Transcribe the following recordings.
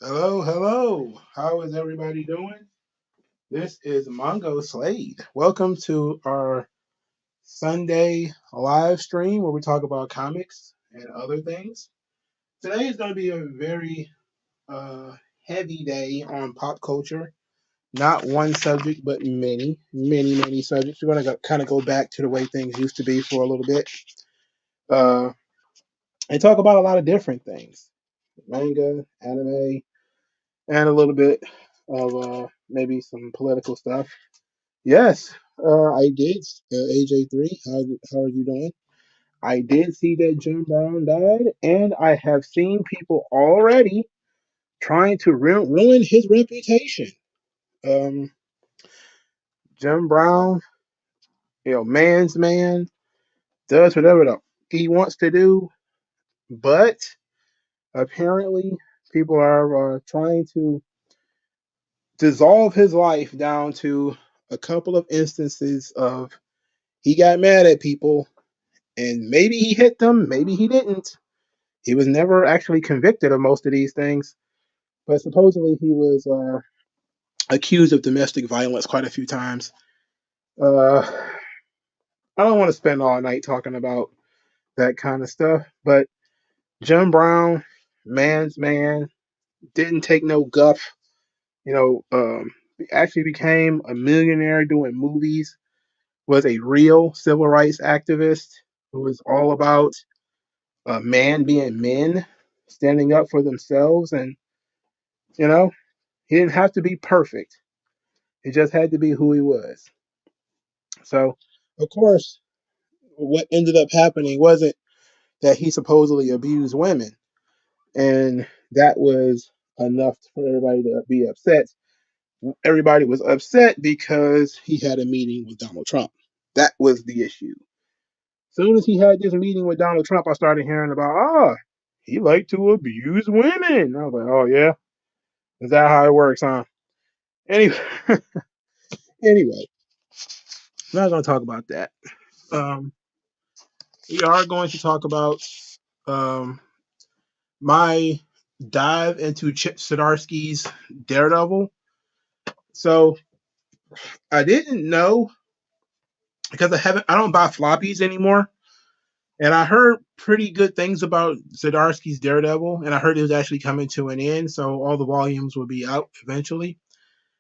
Hello, hello. How is everybody doing? This is Mongo Slade. Welcome to our Sunday live stream where we talk about comics and other things. Today is going to be a very uh, heavy day on pop culture. Not one subject, but many subjects. We're going to kind of go back to the way things used to be for a little bit uh, and talk about a lot of different things manga, anime, and a little bit of maybe some political stuff. Yes, I did. AJ3, how are you doing? I did see that Jim Brown died, and I have seen people already trying to ruin his reputation. Um, Jim Brown, man's man, does whatever he wants to do, but apparently people are trying to dissolve his life down to a couple of instances of he got mad at people and maybe he hit them, maybe he didn't. He was never actually convicted of most of these things, but supposedly he was accused of domestic violence quite a few times. Uh, I don't want to spend all night talking about that kind of stuff, but Jim Brown, man's man, didn't take no guff. Actually became a millionaire doing movies. Was a real civil rights activist who was all about man being men, standing up for themselves, and you know he didn't have to be perfect. He just had to be who he was. So, of course, what ended up happening wasn't that he supposedly abused women, and that was enough for everybody to be upset. Everybody was upset because he had a meeting with Donald Trump. That was the issue. As soon as he had this meeting with Donald Trump, I started hearing about, he liked to abuse women. I was like, oh yeah, is that how it works, huh? Anyway, anyway, I'm not going to talk about that. Um, we are going to talk about um, my dive into Chip Zdarsky's Daredevil. So I didn't know because I don't buy floppies anymore. And I heard pretty good things about Zdarsky's Daredevil, and I heard it was actually coming to an end, so all the volumes will be out eventually.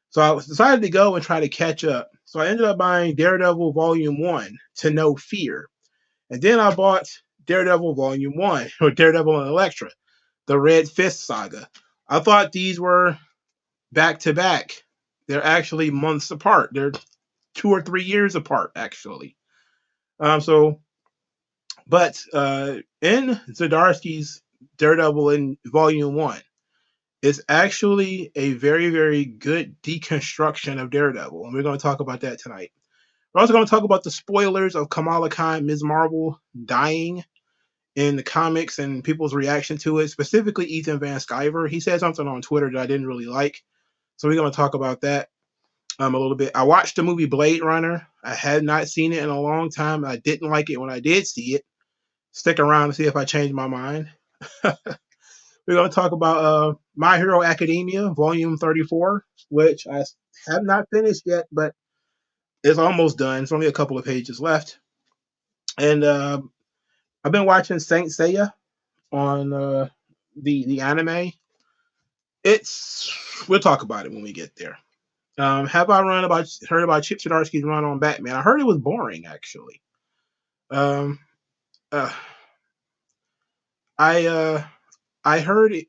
So I decided to go and try to catch up. So I ended up buying Daredevil Volume 1 to No Fear. And then I bought Daredevil Volume 1, or Daredevil and Elektra, the Red Fist saga. I thought these were back to back. They're actually months apart. They're 2 or 3 years apart, actually. So, but in Zdarsky's Daredevil in Volume 1, it's actually a very, very good deconstruction of Daredevil. And we're going to talk about that tonight. We're also going to talk about the spoilers of Kamala Khan, Ms. Marvel dying in the comics and people's reaction to it, specifically Ethan Van Sciver. He said something on Twitter that I didn't really like. So we're going to talk about that a little bit. I watched the movie Blade Runner. I had not seen it in a long time. I didn't like it when I did see it. Stick around to see if I change my mind. We're going to talk about My Hero Academia, Volume 34, which I have not finished yet, but it's almost done. It's only a couple of pages left. And I've been watching Saint Seiya on the anime. It's we'll talk about it when we get there. Have I heard about Chip Zdarsky's run on Batman? I heard it was boring actually. Um, uh, I heard it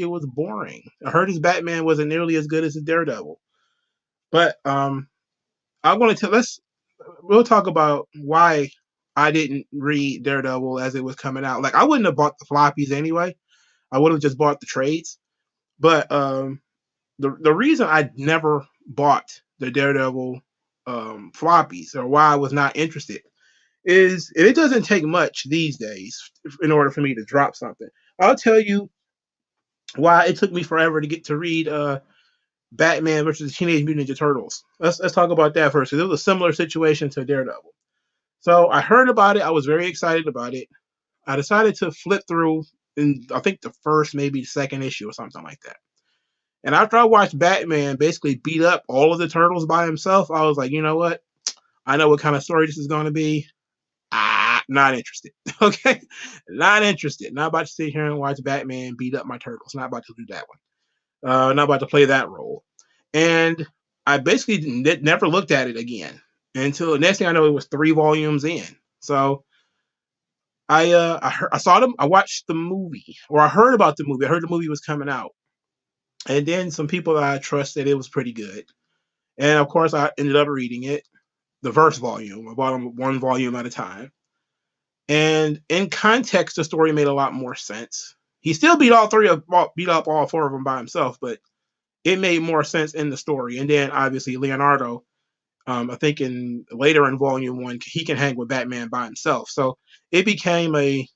was boring. I heard his Batman wasn't nearly as good as his Daredevil. But I'm going to tell. We'll talk about why I didn't read Daredevil as it was coming out. Like I wouldn't have bought the floppies anyway. I would have just bought the trades. But the reason I never bought the Daredevil floppies or why I was not interested is it doesn't take much these days in order for me to drop something. I'll tell you why it took me forever to get to read Batman versus the Teenage Mutant Ninja Turtles. Let's talk about that first. It was a similar situation to Daredevil. So I heard about it. I was very excited about it. I decided to flip through. in I think the first, maybe the second issue or something like that. And after I watched Batman basically beat up all of the turtles by himself, I was like, you know what? I know what kind of story this is going to be. Not interested. Okay, not interested. Not about to sit here and watch Batman beat up my turtles. Not about to do that one. Not about to play that role. And I basically never looked at it again until the next thing I know, it was 3 volumes in. So I saw them. I watched the movie, or I heard about the movie. I heard the movie was coming out, and then some people that I trust said it was pretty good. And of course, I ended up reading it, the first volume. I bought them 1 volume at a time. And in context, the story made a lot more sense. He still beat up all 4 of them by himself, but it made more sense in the story. And then obviously Leonardo, I think later in volume 1, he can hang with Batman by himself. So it became a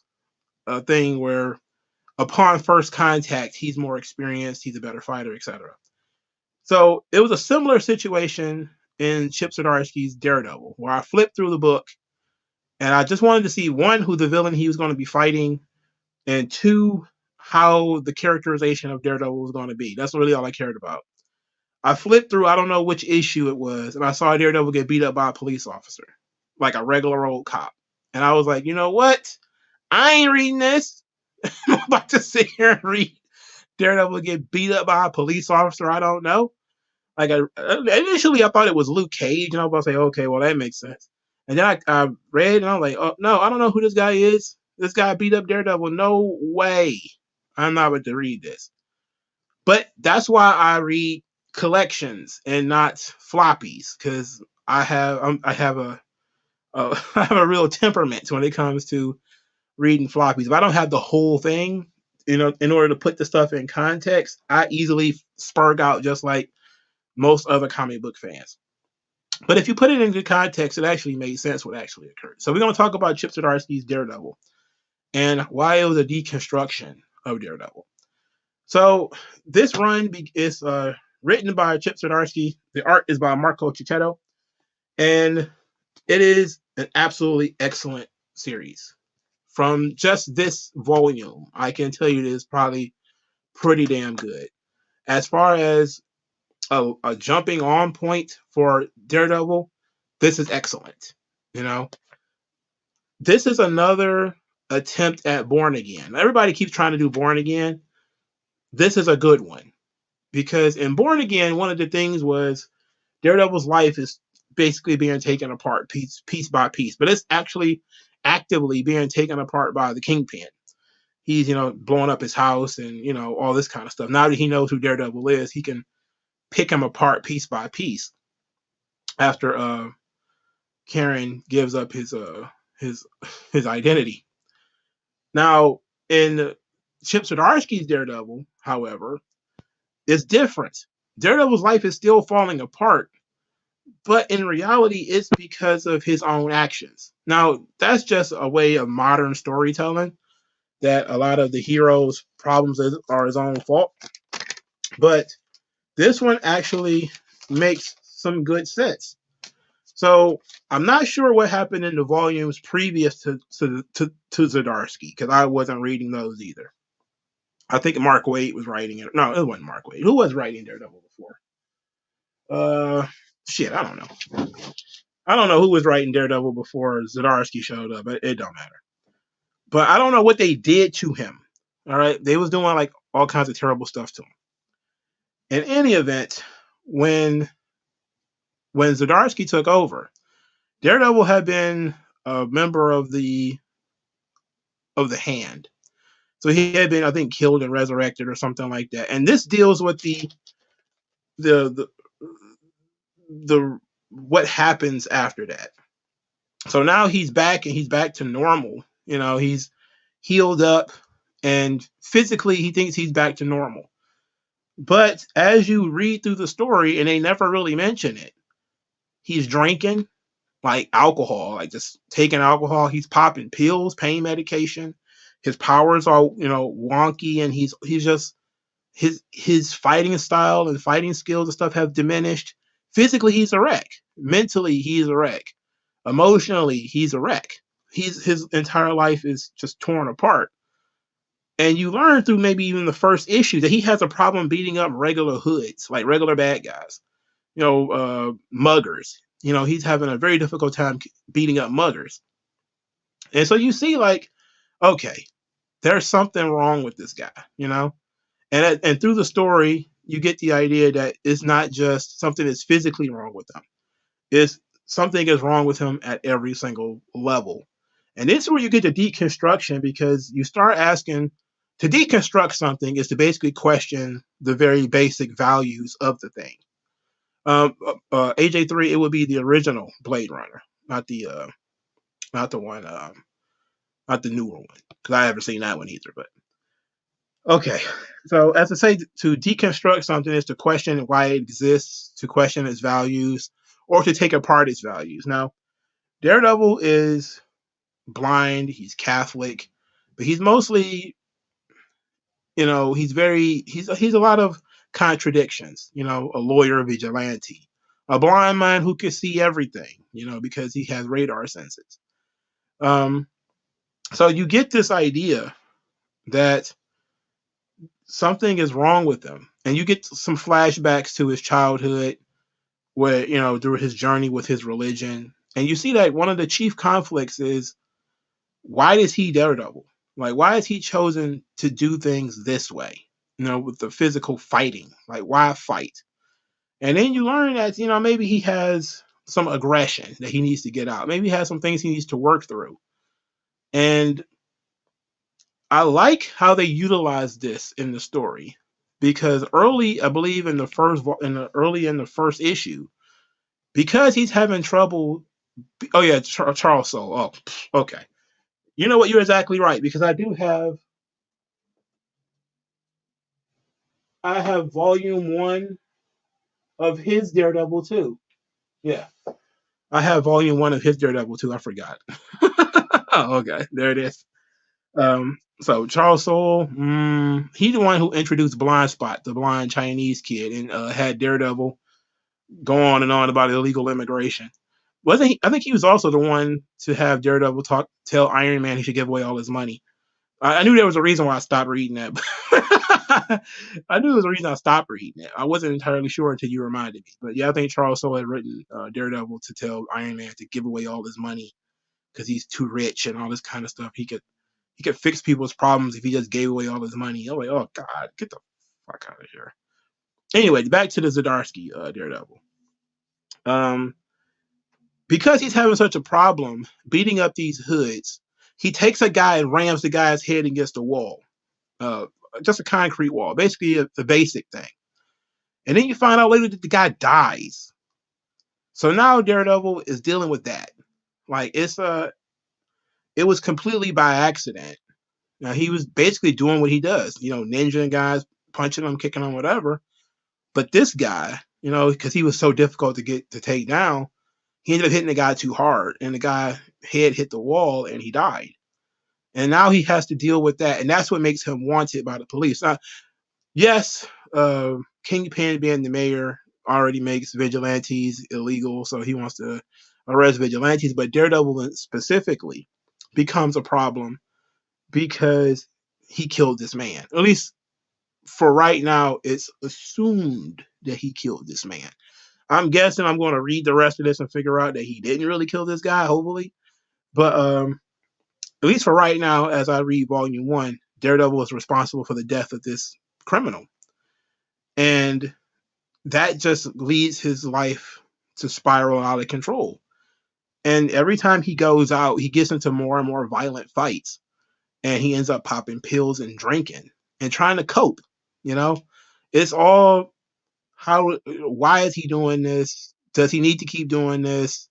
thing where upon first contact, he's more experienced, he's a better fighter, etc. So it was a similar situation in Chip Zdarsky's Daredevil, where I flipped through the book and I just wanted to see, one, who the villain he was going to be fighting, and 2, how the characterization of Daredevil was going to be. That's really all I cared about. I flipped through, I don't know which issue it was, and I saw Daredevil get beat up by a police officer, like a regular old cop. And I was like, you know what? I ain't reading this. I'm about to sit here and read Daredevil get beat up by a police officer I don't know. Like, initially I thought it was Luke Cage, and I was about to say, okay, well, that makes sense. And then I read, and I'm like, oh, no, I don't know who this guy is. This guy beat up Daredevil. No way. I'm not about to read this. But that's why I read collections and not floppies, because I have I have a real temperament when it comes to reading floppies. If I don't have the whole thing, in order to put the stuff in context, I easily spurg out just like most other comic book fans. But if you put it into context, it actually made sense what actually occurred. So we're going to talk about Chip Zdarsky's Daredevil and why it was a deconstruction of Daredevil. So this run is written by Chip Zdarsky. The art is by Marco Checchetto. And it is an absolutely excellent series. From just this volume, I can tell you it is probably pretty damn good. As far as a jumping on point for Daredevil, this is excellent. This is another attempt at Born Again. Everybody keeps trying to do Born Again. This is a good one, because in Born Again, one of the things was Daredevil's life is basically being taken apart piece by piece, but it's actually actively being taken apart by the Kingpin. He's blowing up his house and all this kind of stuff. Now that he knows who Daredevil is, he can pick him apart piece by piece after Karen gives up his identity. Now, in Chip Zdarsky's Daredevil, however, it's different. Daredevil's life is still falling apart, but in reality, it's because of his own actions. Now, that's just a way of modern storytelling, that a lot of the hero's problems are his own fault. But this one actually makes some good sense. So I'm not sure what happened in the volumes previous to Zdarsky, because I wasn't reading those either. I think Mark Waid was writing it. No, it wasn't Mark Waid. Who was writing Daredevil before? Shit, I don't know. I don't know who was writing Daredevil before Zdarsky showed up. It don't matter. But I don't know what they did to him. All right, they was doing like all kinds of terrible stuff to him. In any event, when Zdarsky took over, Daredevil had been a member of the Hand. So he had been, I think, killed and resurrected or something like that. And this deals with the what happens after that. So now he's back, and he's back to normal. He's healed up, and physically he thinks he's back to normal. But as you read through the story, and they never really mention it, he's drinking like alcohol, like just taking alcohol. He's popping pills, pain medication. His powers are, wonky, and he's just his fighting style and fighting skills and stuff have diminished. Physically, he's a wreck. Mentally, he's a wreck. Emotionally, he's a wreck. His entire life is just torn apart. And you learn through maybe even the first issue that he has a problem beating up regular hoods, like regular bad guys, muggers. He's having a very difficult time beating up muggers. And so you see, like, okay, there's something wrong with this guy. And through the story, you get the idea that it's not just something that's physically wrong with him. It's something is wrong with him at every single level. And this is where you get the deconstruction, because you start asking, to deconstruct something is to basically question the very basic values of the thing. AJ3, it would be the original Blade Runner, not the one, not the newer one, because I haven't seen that one either. But okay, so as I say, to deconstruct something is to question why it exists, to question its values, or to take apart its values. Now, Daredevil is blind, he's Catholic, but he's mostly, he's a lot of contradictions. A lawyer, vigilante, a blind man who can see everything, because he has radar senses. So you get this idea that something is wrong with him, and you get some flashbacks to his childhood, where through his journey with his religion, and you see that one of the chief conflicts is, why is he Daredevil? Like, why is he chosen to do things this way? With the physical fighting. Like, why fight? And then you learn that maybe he has some aggression that he needs to get out. Maybe he has some things he needs to work through. And I like how they utilize this in the story, because early, I believe in the first issue, because he's having trouble. Oh yeah, Charles Soule. Oh, okay. You know what? You're exactly right, because I have volume 1 of his Daredevil too. Yeah, I have volume 1 of his Daredevil too. I forgot. Oh, okay, there it is. So Charles Soule, he's the one who introduced Blind Spot, the blind Chinese kid, and had Daredevil go on and on about illegal immigration. Wasn't he? I think he was also the one to have Daredevil tell Iron Man he should give away all his money. I knew there was a reason why I stopped reading that. I knew there was a reason I stopped reading it. I wasn't entirely sure until you reminded me. But yeah, I think Charles Soule had written Daredevil to tell Iron Man to give away all his money because he's too rich and all this kind of stuff. He could fix people's problems if he just gave away all his money. I'm like, oh God, get the fuck out of here. Anyway, back to the Zdarsky Daredevil. Because he's having such a problem beating up these hoods, he takes a guy and rams the guy's head against a wall, uh, just a concrete wall, basically a basic thing. And then you find out later that the guy dies. So now Daredevil is dealing with that. Like, it was completely by accident. Now he was basically doing what he does, ninja guys, punching them, kicking them, whatever. But this guy, because he was so difficult to take down, he ended up hitting the guy too hard, and the guy head hit the wall, and he died. And now he has to deal with that, and that's what makes him wanted by the police. Now, yes, Kingpin being the mayor already makes vigilantes illegal, so he wants to arrest vigilantes. But Daredevil specifically becomes a problem because he killed this man. At least for right now, it's assumed that he killed this man. I'm guessing I'm going to read the rest of this and figure out that he didn't really kill this guy, hopefully. But at least for right now, as I read volume 1, Daredevil is responsible for the death of this criminal. And that just leads his life to spiral out of control. And every time he goes out, he gets into more and more violent fights. And he ends up popping pills and drinking and trying to cope. It's all why is he doing this? Does he need to keep doing this?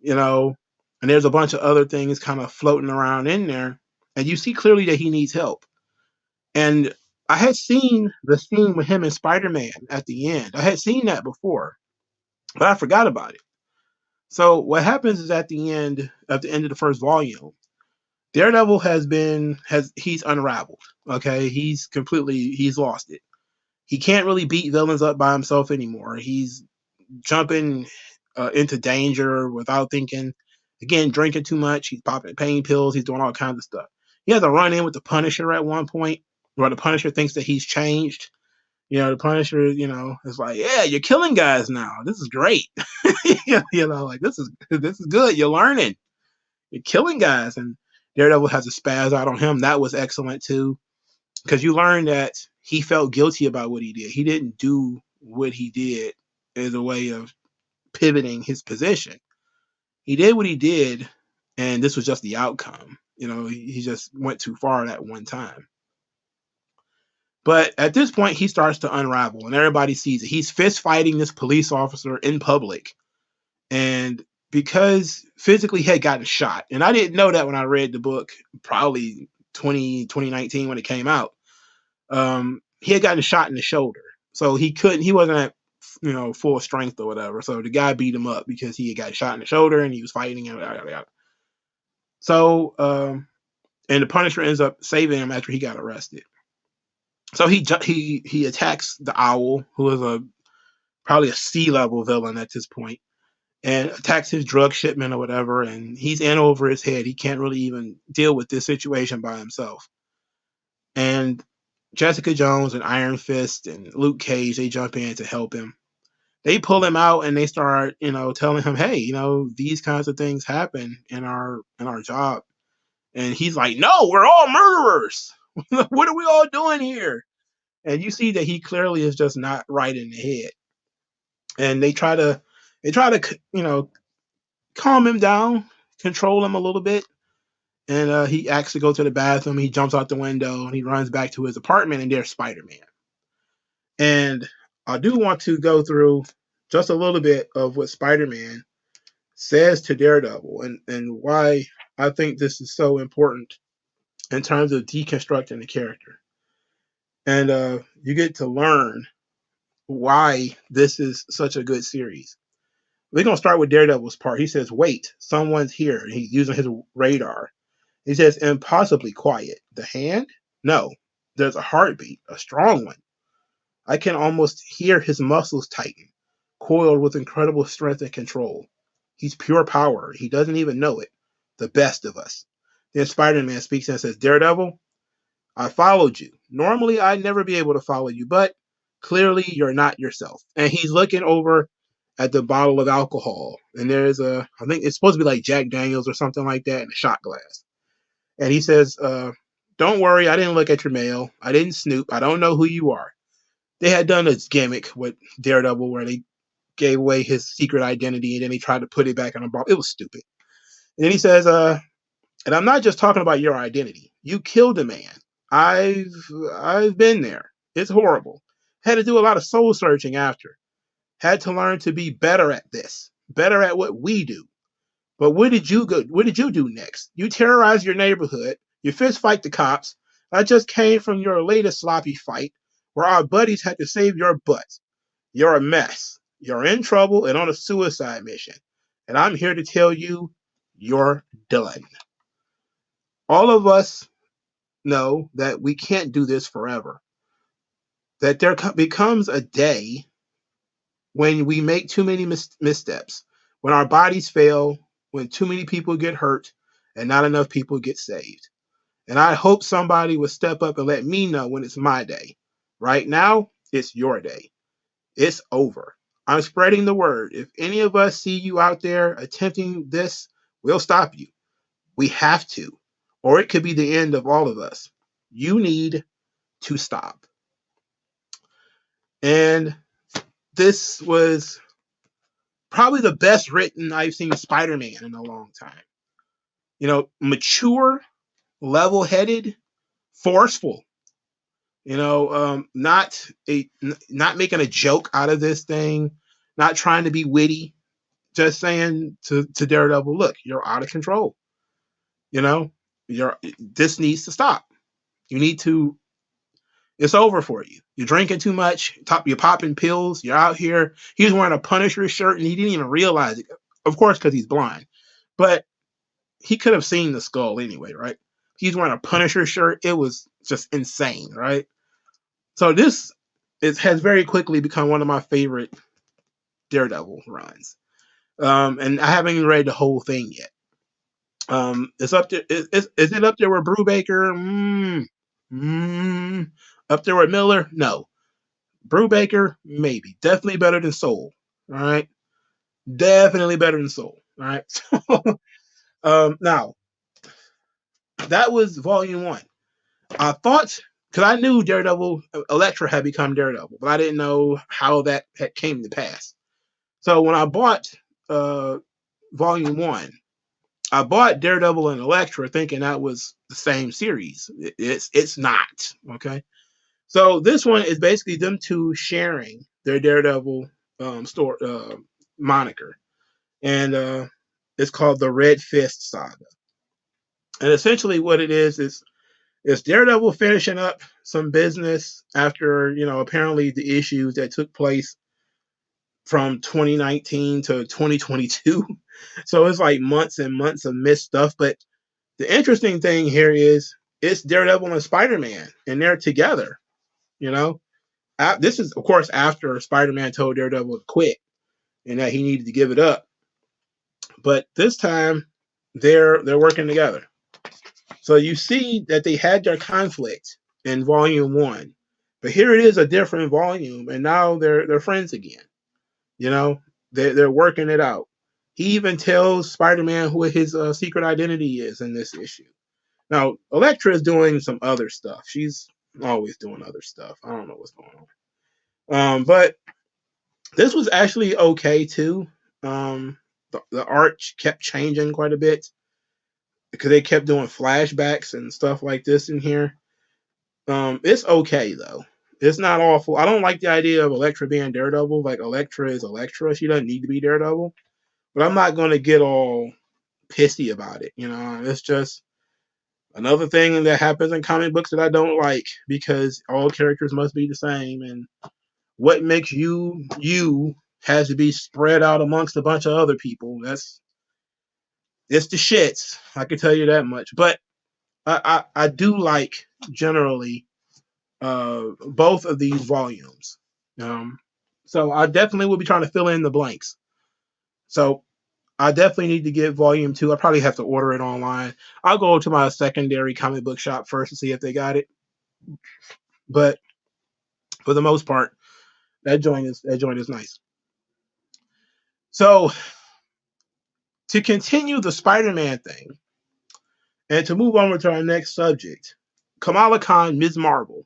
And there's a bunch of other things kind of floating around in there. And you see clearly that he needs help. And I had seen the scene with him and Spider-Man at the end. I had seen that before, but I forgot about it. So what happens is at the end of the first volume, Daredevil he's unraveled. Okay, he's lost it. He can't really beat villains up by himself anymore. He's jumping into danger without thinking. Again, drinking too much. He's popping pain pills. He's doing all kinds of stuff. He has a run in with the Punisher at one point, where the Punisher thinks that he's changed. The Punisher, is like, yeah, you're killing guys now. This is great. Like this is good. You're learning. You're killing guys, and Daredevil has a spaz out on him. That was excellent too, because you learn that he felt guilty about what he did. He didn't do what he did as a way of pivoting his position. He did what he did, and this was just the outcome. He just went too far at one time. But at this point, he starts to unravel, and everybody sees it. He's fist fighting this police officer in public, and because physically he had gotten shot, and I didn't know that when I read the book, probably 2019 when it came out. He had gotten shot in the shoulder, so he wasn't at full strength or whatever. So the guy beat him up because he had got shot in the shoulder and he was fighting him. So and the Punisher ends up saving him after he got arrested. So he attacks the Owl, who is probably a C-level villain at this point, and attacks his drug shipment or whatever. And he's in over his head. He can't really even deal with this situation by himself. And Jessica Jones and Iron Fist and Luke Cage, they jump in to help him. They pull him out and they start, telling him, hey, these kinds of things happen in our job. And he's like, no, we're all murderers. What are we all doing here? And you see that he clearly is just not right in the head. And they try to, calm him down, control him a little bit. And he asks to go to the bathroom. He jumps out the window and he runs back to his apartment, and there's Spider-Man. And I do want to go through just a little bit of what Spider-Man says to Daredevil and why I think this is so important in terms of deconstructing the character. And you get to learn why this is such a good series. We're going to start with Daredevil's part. He says, wait, someone's here. He's using his radar. He says, impossibly quiet. The hand? No. There's a heartbeat, a strong one. I can almost hear his muscles tighten, coiled with incredible strength and control. He's pure power. He doesn't even know it. The best of us. Then Spider-Man speaks and says, Daredevil, I followed you. Normally, I'd never be able to follow you, but clearly you're not yourself. And he's looking over at the bottle of alcohol. And there's I think it's supposed to be like Jack Daniels or something like that in a shot glass. And he says, don't worry, I didn't look at your mail. I didn't snoop. I don't know who you are. They had done this gimmick with Daredevil where they gave away his secret identity and then they tried to put it back on a ball. It was stupid. And then he says, and I'm not just talking about your identity. You killed a man. I've been there. It's horrible. Had to do a lot of soul searching after. Had to learn to be better at this, better at what we do. But what did you do next? You terrorize your neighborhood. You fist fight the cops. I just came from your latest sloppy fight where our buddies had to save your butt. You're a mess. You're in trouble and on a suicide mission. And I'm here to tell you, you're done. All of us know that we can't do this forever. That there becomes a day when we make too many missteps, when our bodies fail, when too many people get hurt, and not enough people get saved. And I hope somebody will step up and let me know when it's my day. Right now, it's your day. It's over. I'm spreading the word. If any of us see you out there attempting this, we'll stop you. We have to. Or it could be the end of all of us. You need to stop. And this was probably the best written I've seen Spider-Man in a long time. Mature, level-headed, forceful. Not making a joke out of this thing, not trying to be witty, just saying to Daredevil, look, you're out of control. This needs to stop. You need to. It's over for you. You're drinking too much. You're popping pills. You're out here. He was wearing a Punisher shirt and he didn't even realize it. Of course, because he's blind. But he could have seen the skull anyway, right? He's wearing a Punisher shirt. It was just insane, right? So this has very quickly become one of my favorite Daredevil runs. And I haven't even read the whole thing yet. It's up there. Is it up there with Brubaker? Up there with Miller? No. Brubaker, maybe. Definitely better than Soul. All right. Definitely better than Soul. All right. Now that was volume one. I thought because I knew Daredevil, Elektra had become Daredevil, but I didn't know how that had came to pass. So when I bought uh, volume one, I bought Daredevil and Elektra thinking that was the same series. It's not. Okay. So this one is basically them two sharing their Daredevil store moniker, and it's called the Red Fist Saga. And essentially, what it is Daredevil finishing up some business after apparently the issues that took place from 2019 to 2022. So it's like months and months of missed stuff. But the interesting thing here is it's Daredevil and Spider-Man, and they're together. You know, this is of course after Spider-Man told Daredevil to quit and that he needed to give it up. But this time they're working together. So you see that they had their conflict in volume one, but here it is a different volume, and now they're friends again. You know, they're working it out. He even tells Spider-Man who his secret identity is in this issue. Now, Elektra is doing some other stuff. She's always doing other stuff. I don't know what's going on. But this was actually okay too. The art kept changing quite a bit because they kept doing flashbacks and stuff like this in here. It's okay though. It's not awful. I don't like the idea of Elektra being Daredevil. Like Elektra is Elektra. She doesn't need to be Daredevil. But I'm not gonna get all pissy about it. It's just another thing that happens in comic books that I don't like because all characters must be the same, and what makes you has to be spread out amongst a bunch of other people. It's the shits. I can tell you that much. But I do like generally both of these volumes. Um, so I definitely will be trying to fill in the blanks. So I definitely need to get volume two. I probably have to order it online. I'll go to my secondary comic book shop first to see if they got it. But for the most part, that joint is nice. So to continue the Spider-Man thing and to move on to our next subject, Kamala Khan, Ms. Marvel,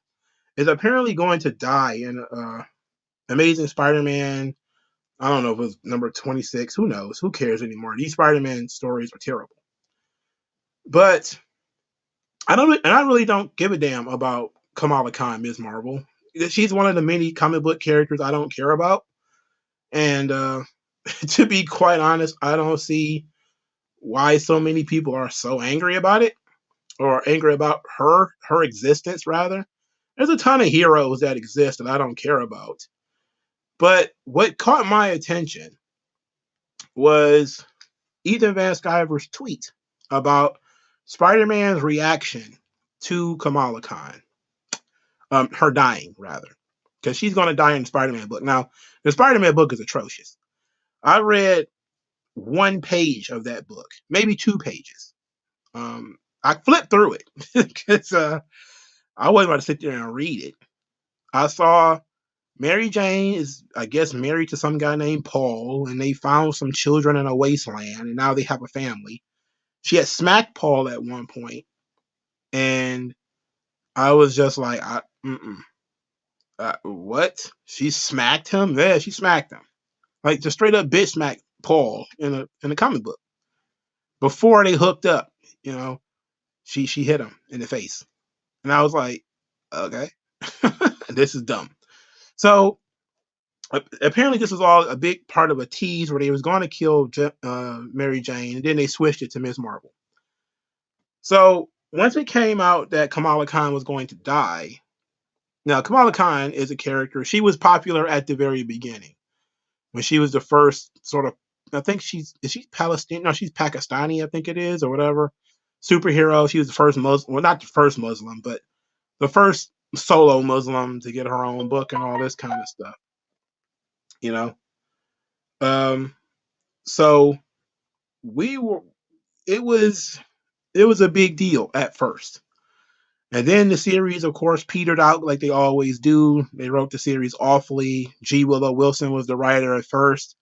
is apparently going to die in Amazing Spider-Man. I don't know if it was number 26. Who knows? Who cares anymore? These Spider-Man stories are terrible. But I really don't give a damn about Kamala Khan, Ms. Marvel. She's one of the many comic book characters I don't care about. And to be quite honest, I don't see why so many people are so angry about it or angry about her existence rather. There's a ton of heroes that exist that I don't care about. But what caught my attention was Ethan Van Sciver's tweet about Spider-Man's reaction to Kamala Khan, her dying rather, because she's going to die in the Spider-Man book. Now, the Spider-Man book is atrocious. I read one page of that book, maybe 2 pages. I flipped through it because I wasn't about to sit there and read it. I saw Mary Jane is, I guess, married to some guy named Paul, and they found some children in a wasteland, and now they have a family. She had smacked Paul at one point, and I was just like, what? She smacked him? Yeah, she smacked him. Like, just straight up bitch smacked Paul in a comic book. Before they hooked up, you know, she hit him in the face. And I was like, okay, this is dumb. So apparently this was all a big part of a tease where they was going to kill Mary Jane, and then they switched it to Ms. Marvel. So once it came out that Kamala Khan was going to die, now Kamala Khan is a character. She was popular at the very beginning when she was the first sort of. I think she's Palestinian. No, she's Pakistani. I think it is or whatever. Superhero. She was the first Muslim. Well, not the first Muslim, but the first solo Muslim to get her own book and all this kind of stuff. You know. Um. So we were. it was a big deal at first. And then the series, of course, petered out like they always do. They wrote the series awfully. G. Willow Wilson was the writer at first,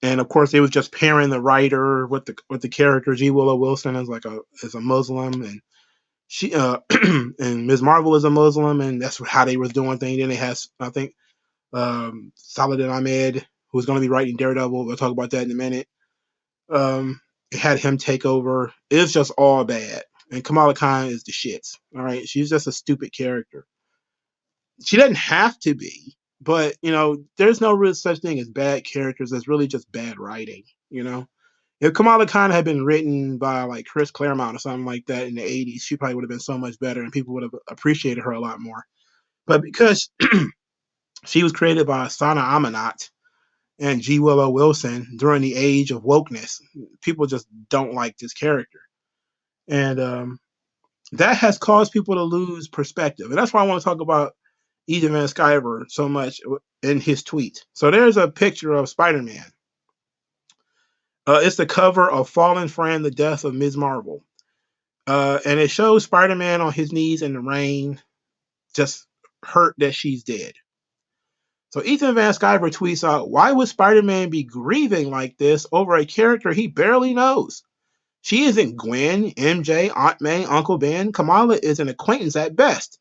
and of course, they was just pairing the writer with the character. G. Willow Wilson is a Muslim, and she and Ms. Marvel is a Muslim, and that's how they was doing things. Then they had, I think, Saladin Ahmed, who's going to be writing Daredevil. We'll talk about that in a minute. It had him take over. It's just all bad. And Kamala Khan is the shits. All right, she's just a stupid character. She doesn't have to be, but there's no real such thing as bad characters. It's really just bad writing. If Kamala Khan had been written by like Chris Claremont or something like that in the '80s, she probably would have been so much better, and people would have appreciated her a lot more. But because she was created by Sana Amanat and G. Willow Wilson during the age of wokeness, people just don't like this character, and that has caused people to lose perspective. And that's why I want to talk about Ethan Van Sciver so much in his tweet. So there's a picture of Spider-Man. It's the cover of Fallen Friend, The Death of Ms. Marvel. And it shows Spider-Man on his knees in the rain, just hurt that she's dead. So Ethan Van Sciver tweets out, why would Spider-Man be grieving like this over a character he barely knows? She isn't Gwen, MJ, Aunt May, Uncle Ben. Kamala is an acquaintance at best.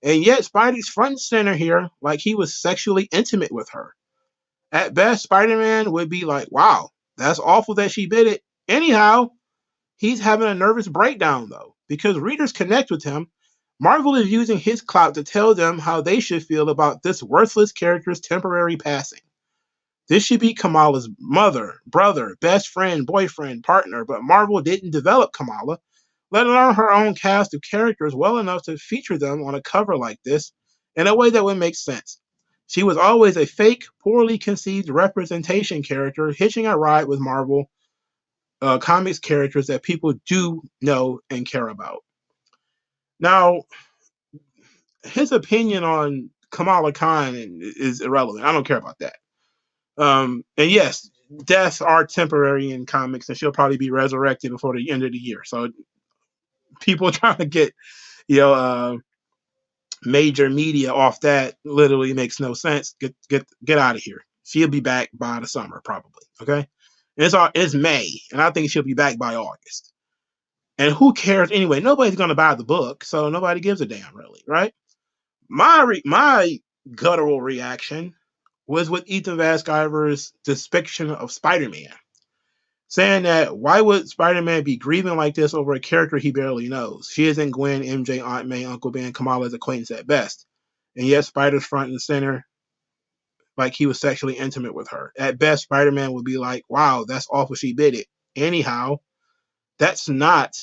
And yet Spidey's front and center here like he was sexually intimate with her. At best, Spider-Man would be like, wow, that's awful that she did it. Anyhow, he's having a nervous breakdown, though, because readers connect with him. Marvel is using his clout to tell them how they should feel about this worthless character's temporary passing. This should be Kamala's mother, brother, best friend, boyfriend, partner, but Marvel didn't develop Kamala, let alone her own cast of characters well enough to feature them on a cover like this in a way that would make sense. She was always a fake, poorly conceived representation character hitching a ride with Marvel comics characters that people do know and care about. Now, his opinion on Kamala Khan is irrelevant. I don't care about that. And yes, deaths are temporary in comics, and she'll probably be resurrected before the end of the year. So people trying to get, major media off that literally makes no sense. Get out of here. She'll be back by the summer, probably. Okay, it's May, and I think she'll be back by August. And who cares anyway? Nobody's gonna buy the book, so nobody gives a damn, really, right? My guttural reaction was with Ethan Van Sciver's depiction of Spider-Man, saying that why would Spider-Man be grieving like this over a character he barely knows? She isn't Gwen, MJ, Aunt May, Uncle Ben, Kamala's acquaintance at best. And yet Spider's front and center like he was sexually intimate with her. At best, Spider-Man would be like, wow, that's awful she did it. Anyhow, that's not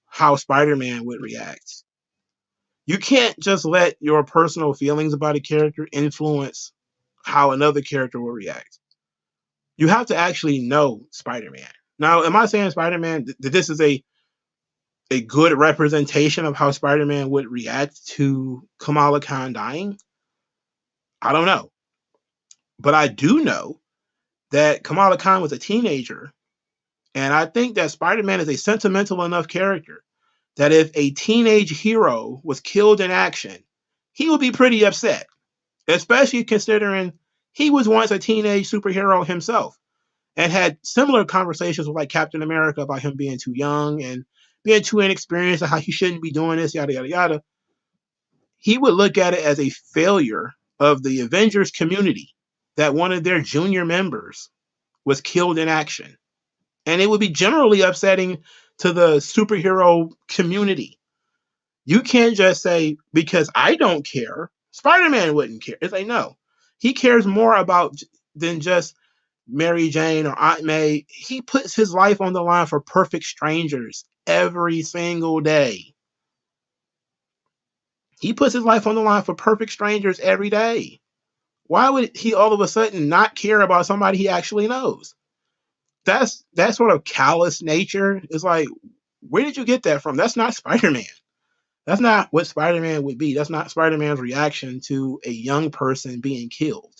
how Spider-Man would react. You can't just let your personal feelings about a character influence how another character will react. You have to actually know Spider-Man. Now, am I saying Spider-Man that this is a good representation of how Spider-Man would react to Kamala Khan dying? I don't know. But I do know that Kamala Khan was a teenager, and I think that Spider-Man is a sentimental enough character that if a teenage hero was killed in action, he would be pretty upset, especially considering he was once a teenage superhero himself and had similar conversations with like Captain America about him being too young and being too inexperienced and how he shouldn't be doing this, yada, yada, yada. He would look at it as a failure of the Avengers community that one of their junior members was killed in action. And it would be generally upsetting to the superhero community. You can't just say, because I don't care, Spider-Man wouldn't care. It's like, no. He cares more about than just Mary Jane or Aunt May. He puts his life on the line for perfect strangers every single day. He puts his life on the line for perfect strangers every day. Why would he all of a sudden not care about somebody he actually knows? That's that sort of callous nature. Is like, where did you get that from? That's not Spider-Man. That's not what Spider-Man would be. That's not Spider-Man's reaction to a young person being killed.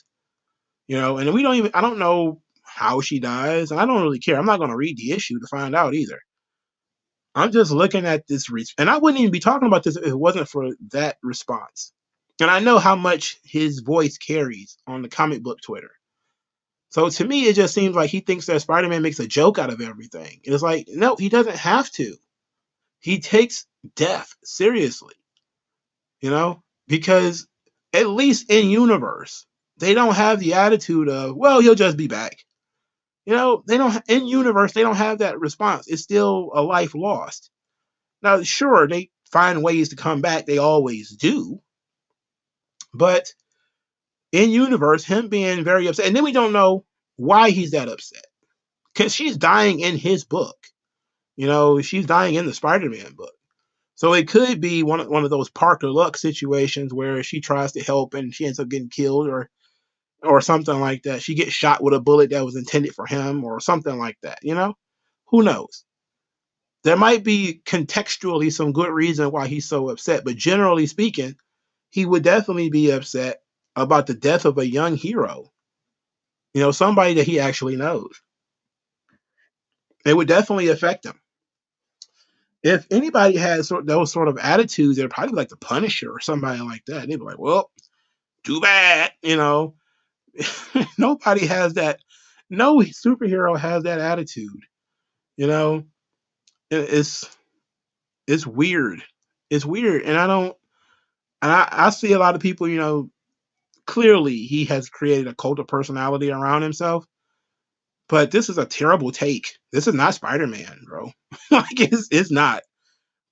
And I don't know how she dies, and I don't really care. I'm not going to read the issue to find out either. I'm just looking at this, and I wouldn't even be talking about this if it wasn't for that response. And I know how much his voice carries on the comic book Twitter. So to me, it just seems like he thinks that Spider-Man makes a joke out of everything. It's like, no, he doesn't have to. He takes death seriously, because at least in universe, they don't have the attitude of, well, he'll just be back. They don't in universe, they don't have that response. It's still a life lost. Now, sure, they find ways to come back. They always do. But in universe, him being very upset, and then we don't know why he's that upset. Because she's dying in his book. She's dying in the Spider-Man book. So it could be one of those Parker Luck situations where she tries to help and she ends up getting killed, or something like that. She gets shot with a bullet that was intended for him, or something like that. Who knows? There might be contextually some good reason why he's so upset, but generally speaking, he would definitely be upset about the death of a young hero. Somebody that he actually knows. It would definitely affect him. If anybody had those sort of attitudes, they're probably like the Punisher or somebody like that. They'd be like, "Well, too bad," Nobody has that. No superhero has that attitude. You know, it's it's weird. It's weird, and I don't. And I see a lot of people. Clearly he has created a cult of personality around himself. But this is a terrible take. This is not Spider-Man, bro. It's not.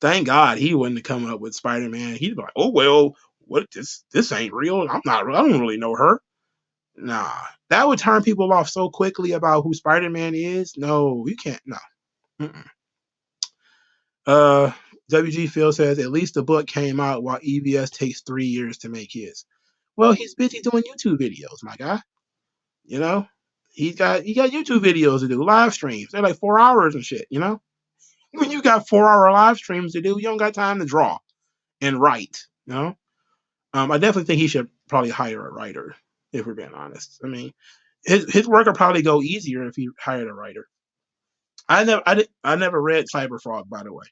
Thank God he wouldn't have come up with Spider-Man. He'd be like, "Oh well, what this ain't real. I'm not. I don't really know her." Nah, that would turn people off so quickly about who Spider-Man is. No, you can't. No. Mm-mm. Uh, WG Phil says at least the book came out while EVS takes 3 years to make his. Well, he's busy doing YouTube videos, my guy. You know, he got YouTube videos to do, live streams. They're like 4 hours and shit. When you got 4 hour live streams to do, you don't got time to draw and write. I definitely think he should probably hire a writer. If we're being honest, I mean, his work would probably go easier if he hired a writer. I never read Cyberfrog, by the way.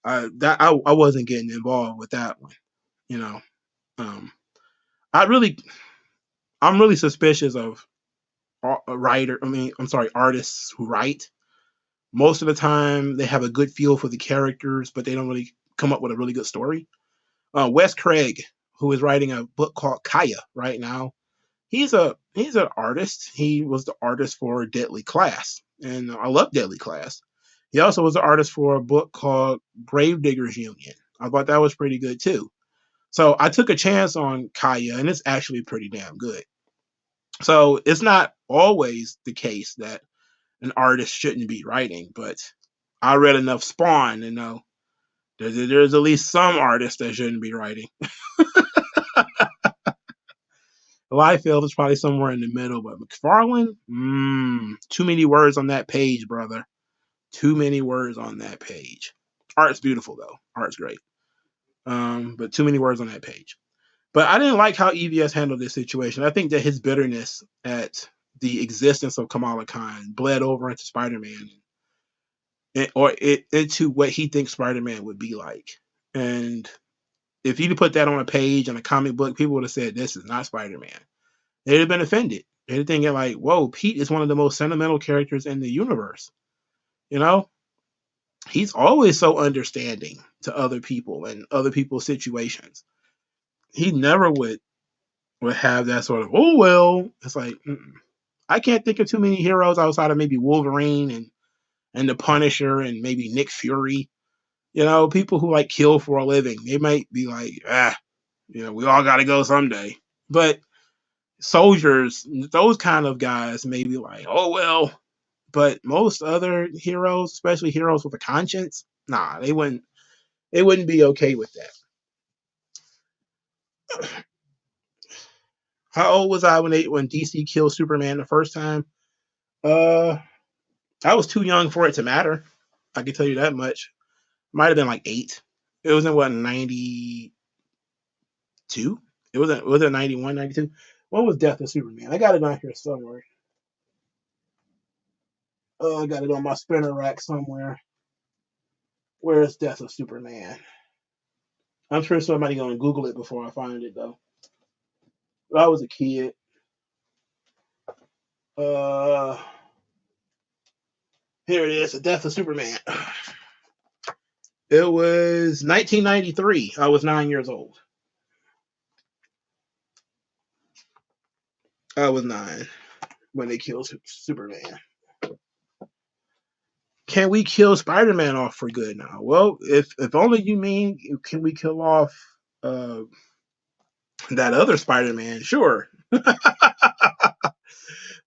I wasn't getting involved with that one. You know, um, I really I'm really suspicious of a writer. I mean, I'm sorry, artists who write. Most of the time, they have a good feel for the characters, but they don't really come up with a really good story. Wes Craig, who is writing a book called Kaya right now, he's an artist. He was the artist for Deadly Class, and I love Deadly Class. He also was the artist for a book called Gravediggers Union. I thought that was pretty good too. So I took a chance on Kaya, and it's actually pretty damn good. So it's not always the case that an artist shouldn't be writing, but I read enough Spawn to know there's at least some artists that shouldn't be writing. Liefeld is probably somewhere in the middle, but McFarlane, too many words on that page, brother. Too many words on that page. Art's beautiful though. Art's great. But too many words on that page. But I didn't like how EVS handled this situation. I think that his bitterness at the existence of Kamala Khan bled over into Spider-Man, into what he thinks Spider-Man would be like. And if you'd put that on a page in a comic book, people would have said this is not Spider-Man. They'd have been offended. They'd have thinking like, "Whoa, Pete is one of the most sentimental characters in the universe." You know, he's always so understanding to other people and other people's situations. He never would have that sort of, "Oh well." It's like, I can't think of too many heroes outside of maybe Wolverine and the Punisher and maybe Nick Fury. People who like kill for a living. They might be like, we all got to go someday. But soldiers, those kind of guys, may be like, "Oh well." But most other heroes, especially heroes with a conscience, nah, they wouldn't. They wouldn't be okay with that. How old was I when DC killed Superman the first time? Uh, I was too young for it to matter. I can tell you that much. Might have been like 8. It was in what, 92? Was it 91, 92? What was Death of Superman? I got it on here somewhere. Oh, I got it on my spinner rack somewhere. Where's Death of Superman? I'm sure somebody's gonna Google it before I find it though. When I was a kid. Uh, Here it is, The Death of Superman. It was 1993. I was 9 years old. I was 9 when they killed Superman. Can we kill Spider-Man off for good now? Well, if only you mean can we kill off uh, that other Spider-Man? Sure,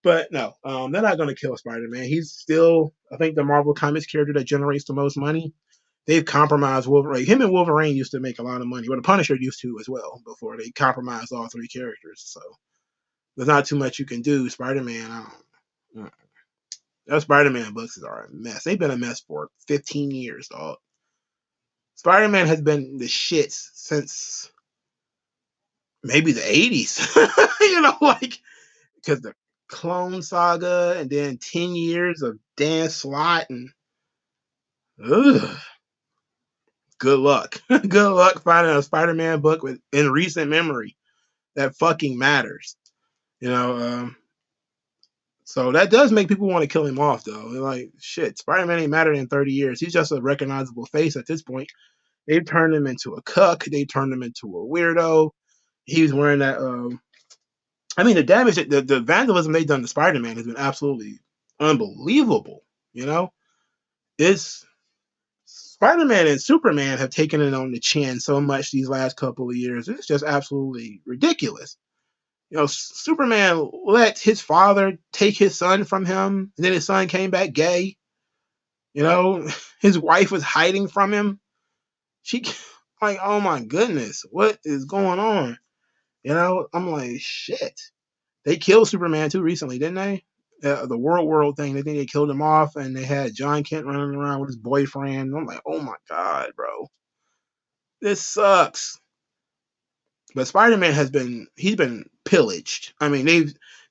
but no, they're not going to kill Spider-Man. He's still, I think, the Marvel Comics character that generates the most money. They've compromised Wolverine. Him and Wolverine used to make a lot of money. Well, the Punisher used to as well before they compromised all three characters. So there's not too much you can do. Spider-Man, I don't. Those Spider-Man books are a mess. They've been a mess for 15 years, dog. Spider-Man has been the shits since maybe the 80s. Like, because the Clone Saga and then 10 years of Dan Slott and ugh, good luck. Good luck finding a Spider-Man book in recent memory that fucking matters. You know, so that does make people want to kill him off, though. They're like, shit, Spider-Man ain't mattered in 30 years. He's just a recognizable face at this point. They've turned him into a cuck. They turned him into a weirdo. He was wearing that. I mean, the damage, the vandalism they've done to Spider-Man has been absolutely unbelievable. You know, it's Spider-Man and Superman have taken it on the chin so much these last couple of years. It's just absolutely ridiculous. Superman let his father take his son from him, and then his son came back gay. His wife was hiding from him. She, like, oh my goodness, what is going on? I'm like, shit. They killed Superman too recently, didn't they? The world thing. They think they killed him off, and they had John Kent running around with his boyfriend. I'm like, oh my god, bro, this sucks. But Spider-Man he's been pillaged. I mean,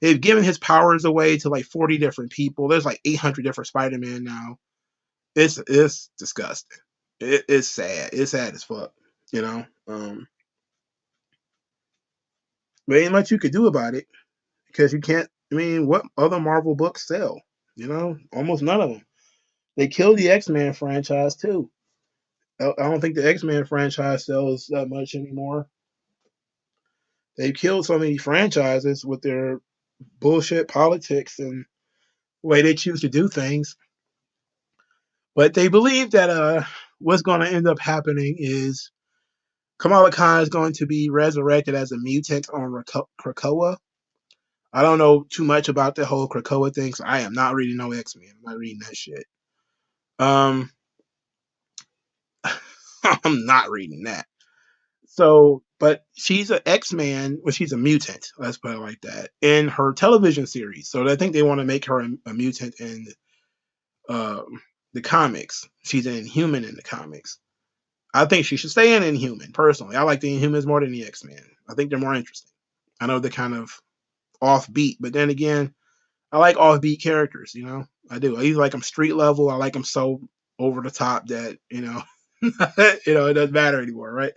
they've given his powers away to like 40 different people. There's like 800 different Spider-Man now. It's disgusting. It's sad. It's sad as fuck. You know. But ain't much you could do about it because you can't. I mean, what other Marvel books sell? Almost none of them. They killed the X-Men franchise too. I don't think the X-Men franchise sells that much anymore. They've killed so many franchises with their bullshit politics and the way they choose to do things. But they believe that what's going to end up happening is Kamala Khan is going to be resurrected as a mutant on Krakoa. I don't know too much about the whole Krakoa thing, so I am not reading no X-Men. I'm not reading that shit. I'm not reading that. So, but she's an X-Man, well, she's a mutant, let's put it like that, in her television series. So I think they want to make her a mutant in the comics. She's an Inhuman in the comics. I think she should stay in Inhuman, personally. I like the Inhumans more than the X-Men. I think they're more interesting. I know they're kind of offbeat, but then again, I like offbeat characters, I do. I either like them street level, I like them so over the top that, it doesn't matter anymore, right?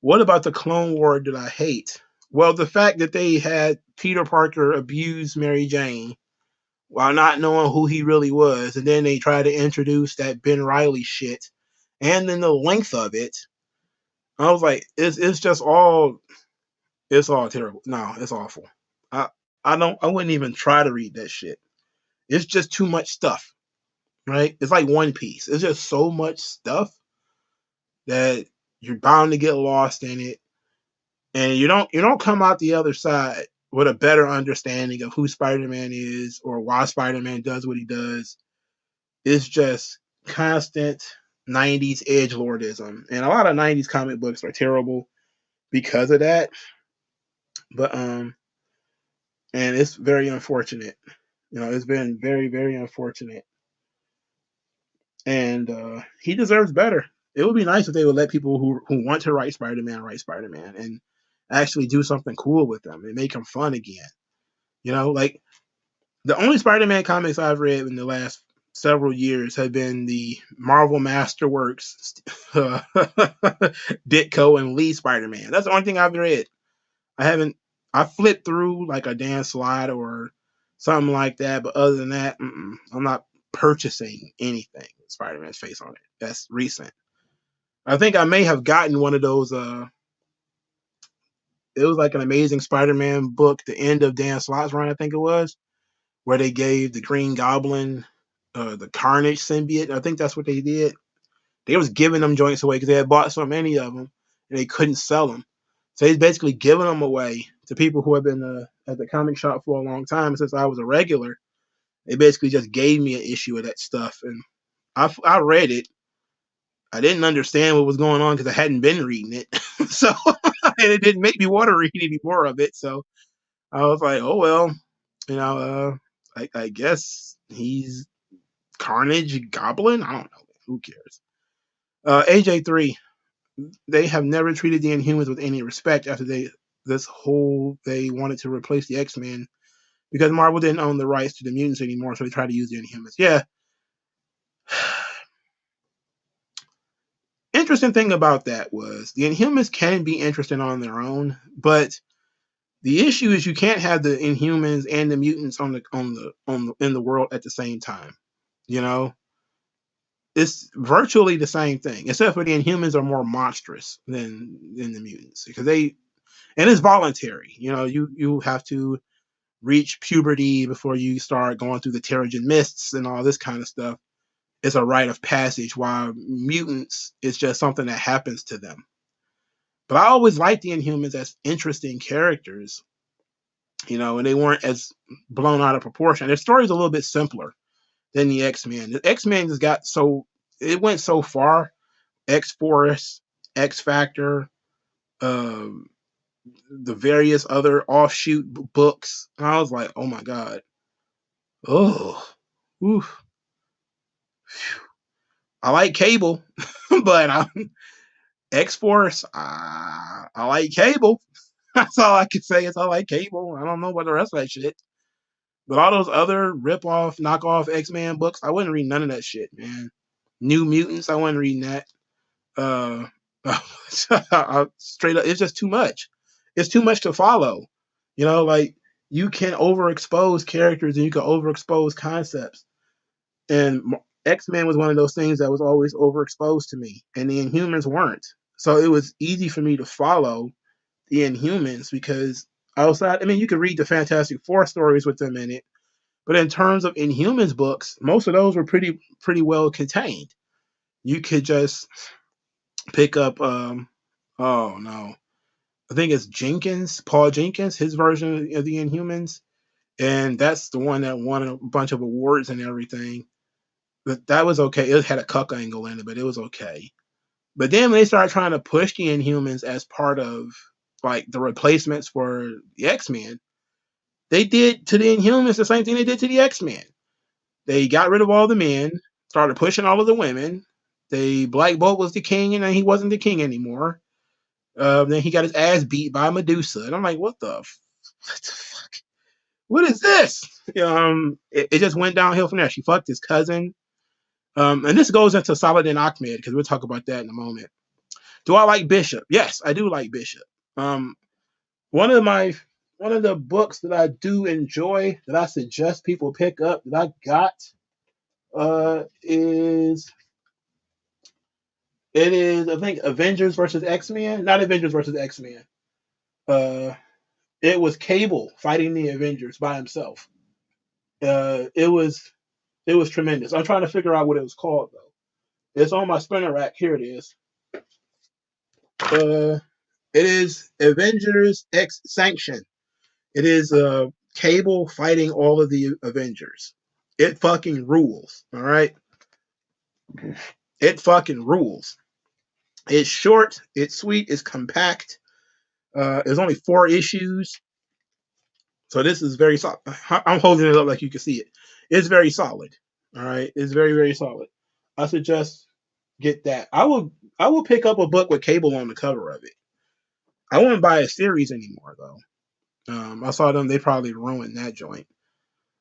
What about the Clone War did I hate? Well, the fact that they had Peter Parker abuse Mary Jane while not knowing who he really was, and then they tried to introduce that Ben Riley shit, and then the length of it, I was like, it's just all, it's all terrible. No, it's awful. I wouldn't even try to read that shit. It's just too much stuff, right? It's like One Piece. It's just so much stuff that you're bound to get lost in it, and you don't come out the other side with a better understanding of who Spider-Man is or why Spider-Man does what he does. It's just constant 90s edgelordism, and a lot of 90s comic books are terrible because of that. But and it's very unfortunate. It's been very, very unfortunate, and he deserves better. It would be nice if they would let people who want to write Spider-Man and actually do something cool with them and make them fun again. Like the only Spider-Man comics I've read in the last several years have been the Marvel Masterworks, Ditko and Lee Spider-Man. That's the only thing I've read. I haven't. I flipped through like a Dan Slide or something like that, but other than that, I'm not purchasing anything with Spider-Man's face on it. That's recent. I think I may have gotten one of those. It was like an Amazing Spider-Man book, the end of Dan Slott's run, I think it was, where they gave the Green Goblin the Carnage symbiote. I think that's what they did. They was giving them joints away because they had bought so many of them and they couldn't sell them. So he's basically giving them away to people who have been at the comic shop for a long time. Since I was a regular, they basically just gave me an issue of that stuff, and I read it. I didn't understand what was going on because I hadn't been reading it, so and it didn't make me want to read any more of it. So I was like, oh well, you know, I guess he's Carnage Goblin. I don't know. Who cares? AJ3. They have never treated the Inhumans with any respect after they wanted to replace the X-Men because Marvel didn't own the rights to the mutants anymore, so they tried to use the Inhumans. Yeah. Interesting thing about that was the Inhumans can be interesting on their own, but the issue is you can't have the Inhumans and the mutants in the world at the same time. You know, it's virtually the same thing, except for the Inhumans are more monstrous than the mutants because and it's voluntary. You know, you have to reach puberty before you start going through the Terrigen mists and all this kind of stuff. It's a rite of passage, while mutants is just something that happens to them. But I always liked the Inhumans as interesting characters, you know, and they weren't as blown out of proportion. Their story's a little bit simpler than the X-Men. The X-Men just it went so far. X-Force, X-Factor, um, the various other offshoot books. And I was like, oh my God. Oh, oof. I like Cable, but X Force. I like Cable. That's all I can say is I like Cable. I don't know about the rest of that shit. But all those other rip-off, knockoff X-Men books, I wouldn't read none of that shit, man. New Mutants, I wasn't reading that. Uh, straight up, it's just too much. It's too much to follow. You know, like you can overexpose characters and you can overexpose concepts. And X-Men was one of those things that was always overexposed to me, and the Inhumans weren't. So it was easy for me to follow the Inhumans because outside, I mean, you could read the Fantastic Four stories with them in it, but in terms of Inhumans books, most of those were pretty well contained. You could just pick up, oh no, I think it's Paul Jenkins, his version of the Inhumans, and that's the one that won a bunch of awards and everything. But that was okay. It had a cuck angle in it, but it was okay. But then when they started trying to push the Inhumans as part of like the replacements for the X-Men, they did to the Inhumans the same thing they did to the X-Men. They got rid of all the men, started pushing all of the women. Black Bolt was the king, and then he wasn't the king anymore. Then he got his ass beat by Medusa, and I'm like, what the fuck? What is this? It just went downhill from there. She fucked his cousin. And this goes into Saladin Ahmed because we'll talk about that in a moment. Do I like Bishop? Yes, I do like Bishop. Um, one of the books that I do enjoy that I suggest people pick up that I got is I think Avengers versus X-Men, not Avengers versus X-Men. Uh, it was Cable fighting the Avengers by himself. It was tremendous. I'm trying to figure out what it was called though. It's on my spinner rack. Here it is. It is Avengers X Sanction. It is Cable fighting all of the Avengers. It fucking rules. All right. It fucking rules. It's short. It's sweet. It's compact. There's only 4 issues. So this is very solid. I'm holding it up like you can see it. It's very solid. All right. It's very, very solid. I suggest get that. I will pick up a book with Cable on the cover of it. I wouldn't buy a series anymore though. I saw them. They probably ruined that joint.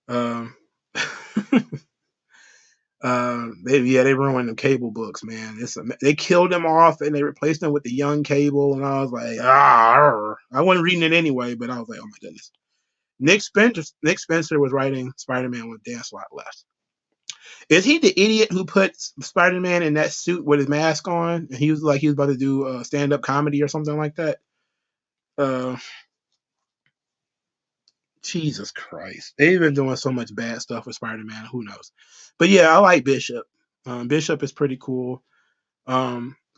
Um, They ruined the Cable books, man. They killed them off and they replaced them with the young Cable, and I was like, I wasn't reading it anyway, but I was like, oh my goodness. Nick Spencer was writing Spider-Man with Dan Slott left. Is he the idiot who put Spider-Man in that suit with his mask on, and he was about to do stand-up comedy or something like that? Uh, Jesus Christ, they've been doing so much bad stuff with Spider-Man. Who knows? But yeah, I like Bishop. Bishop is pretty cool.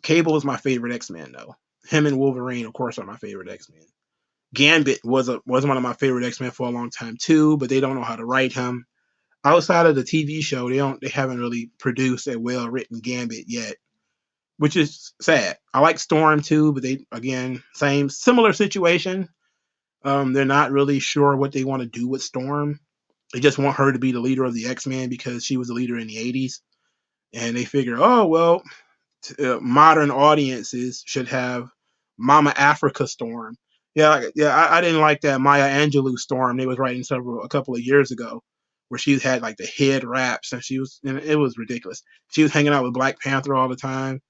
Cable is my favorite X-Men though. Him and Wolverine, of course, are my favorite X-Men. Gambit was one of my favorite X-Men for a long time too, but they don't know how to write him. Outside of the TV show, they haven't really produced a well written Gambit yet, which is sad. I like Storm too, but they again similar situation. They're not really sure what they want to do with Storm. They just want her to be the leader of the X-Men because she was the leader in the 80s, and they figure, oh well, modern audiences should have Mama Africa Storm. I didn't like that Maya Angelou Storm they was writing a couple of years ago, where she had like the head wraps and it was ridiculous. She was hanging out with Black Panther all the time.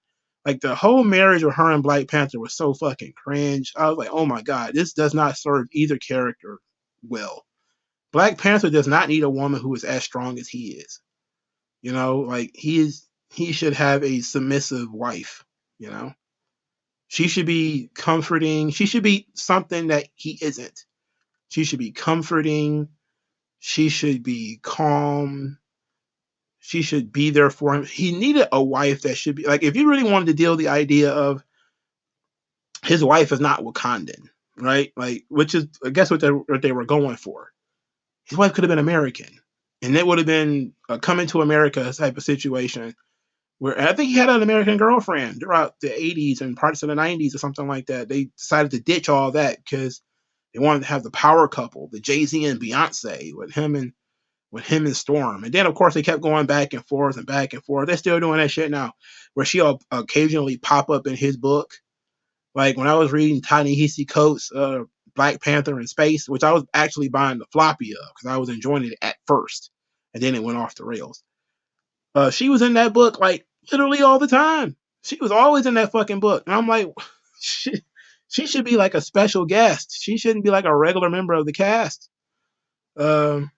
Like the whole marriage with her and Black Panther was so fucking cringe. I was like, oh my god, this does not serve either character well. Black Panther does not need a woman who is as strong as he is. You know, like he should have a submissive wife, you know. She should be comforting. She should be something that he isn't. She should be comforting. She should be calm. She should be there for him. He needed a wife that should be like, if you really wanted to deal with the idea of his wife is not Wakandan, right? Like, which is, I guess, what they were going for. His wife could have been American, and it would have been a coming to America type of situation where I think he had an American girlfriend throughout the 80s and parts of the 90s or something like that. They decided to ditch all that because they wanted to have the power couple, the Jay-Z and Beyonce, with him and Storm. And then of course they kept going back and forth and back and forth. They're still doing that shit now, where she'll occasionally pop up in his book. Like when I was reading Ta-Nehisi Coates' Black Panther in Space, which I was actually buying the floppy of because I was enjoying it at first, and then it went off the rails. She was in that book like literally all the time. She was always in that fucking book. And I'm like, she should be like a special guest. She shouldn't be like a regular member of the cast. What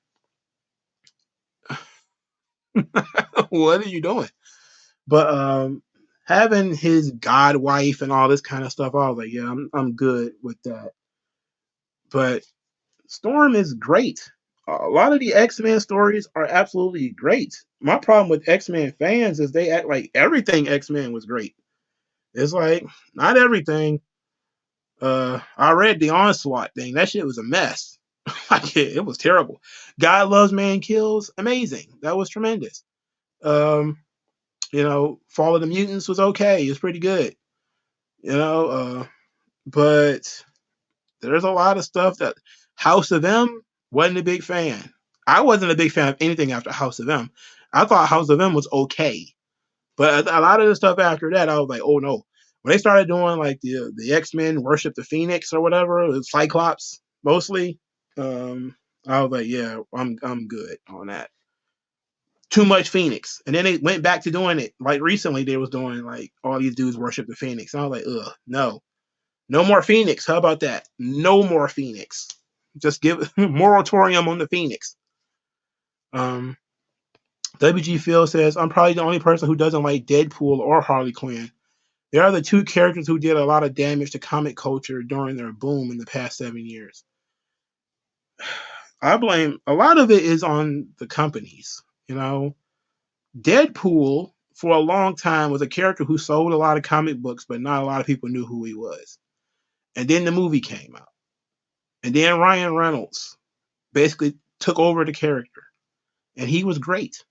are you doing? But having his god wife and all this kind of stuff, I was like, yeah, I'm good with that. But Storm is great. A lot of the X-Men stories are absolutely great. My problem with X-Men fans is they act like everything X-Men was great. It's like, not everything. I read the Onslaught thing. That shit was a mess. Like it was terrible. God Loves Man Kills, amazing. That was tremendous. Um, Fall of the Mutants was okay. It was pretty good. But there's a lot of stuff that House of M wasn't a big fan. I wasn't a big fan of anything after House of M. I thought House of M was okay. But a lot of the stuff after that, I was like, oh no. When they started doing like the X-Men Worship the Phoenix or whatever, the Cyclops mostly, I was like, yeah, I'm good on that. Too much Phoenix. And then they went back to doing it. Like recently they was doing like all these dudes worship the Phoenix. And I was like, ugh, no. No more Phoenix. How about that? No more Phoenix. Just give moratorium on the Phoenix. WG Phil says, I'm probably the only person who doesn't like Deadpool or Harley Quinn. They are the two characters who did a lot of damage to comic culture during their boom in the past 7 years. I blame a lot of it is on the companies. Deadpool for a long time was a character who sold a lot of comic books, but not a lot of people knew who he was. And then the movie came out. And then Ryan Reynolds basically took over the character. And he was great.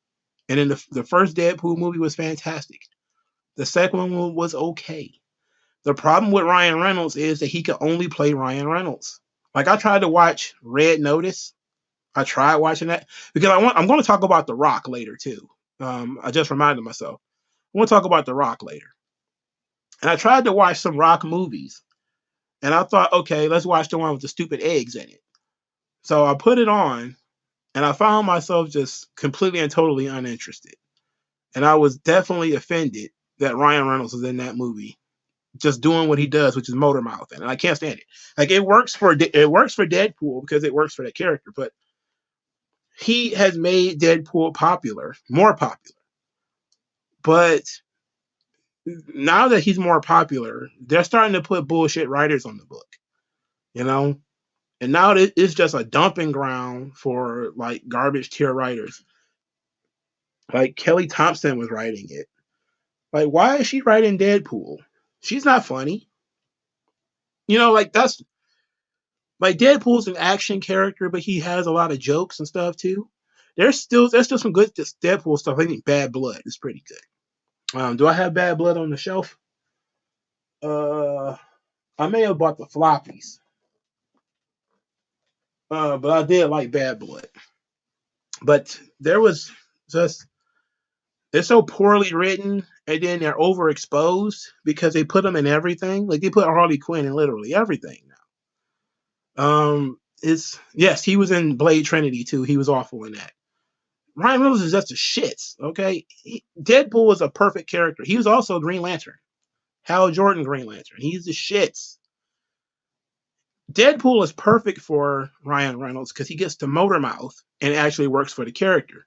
And then the first Deadpool movie was fantastic. The second one was okay. The problem with Ryan Reynolds is that he could only play Ryan Reynolds. Like I tried to watch Red Notice. I tried watching that because I'm going to talk about The Rock later too. I just reminded myself. I want to talk about The Rock later. And I tried to watch some Rock movies. And I thought, okay, let's watch the one with the stupid eggs in it. So I put it on and I found myself just completely and totally uninterested. And I was definitely offended that Ryan Reynolds was in that movie, just doing what he does, which is motor mouthing, and I can't stand it. Like it works for Deadpool because it works for that character, but he has made Deadpool popular, more popular. But now that he's more popular, they're starting to put bullshit writers on the book, you know. And now it's just a dumping ground for like garbage tier writers. Like Kelly Thompson was writing it. Like, why is she writing Deadpool? She's not funny. You know, like that's like Deadpool's an action character, but he has a lot of jokes and stuff too. There's still some good Deadpool stuff. I think Bad Blood is pretty good. Do I have Bad Blood on the shelf? Uh, I may have bought the floppies, but I did like Bad Blood. But there was just it's so poorly written, and then they're overexposed because they put them in everything. Like they put Harley Quinn in literally everything now. It's yes, he was in Blade Trinity too. He was awful in that. Ryan Reynolds is just a shits. Okay, Deadpool was a perfect character. He was also Green Lantern, Hal Jordan Green Lantern. He's the shits. Deadpool is perfect for Ryan Reynolds because he gets to motor mouth and it actually works for the character,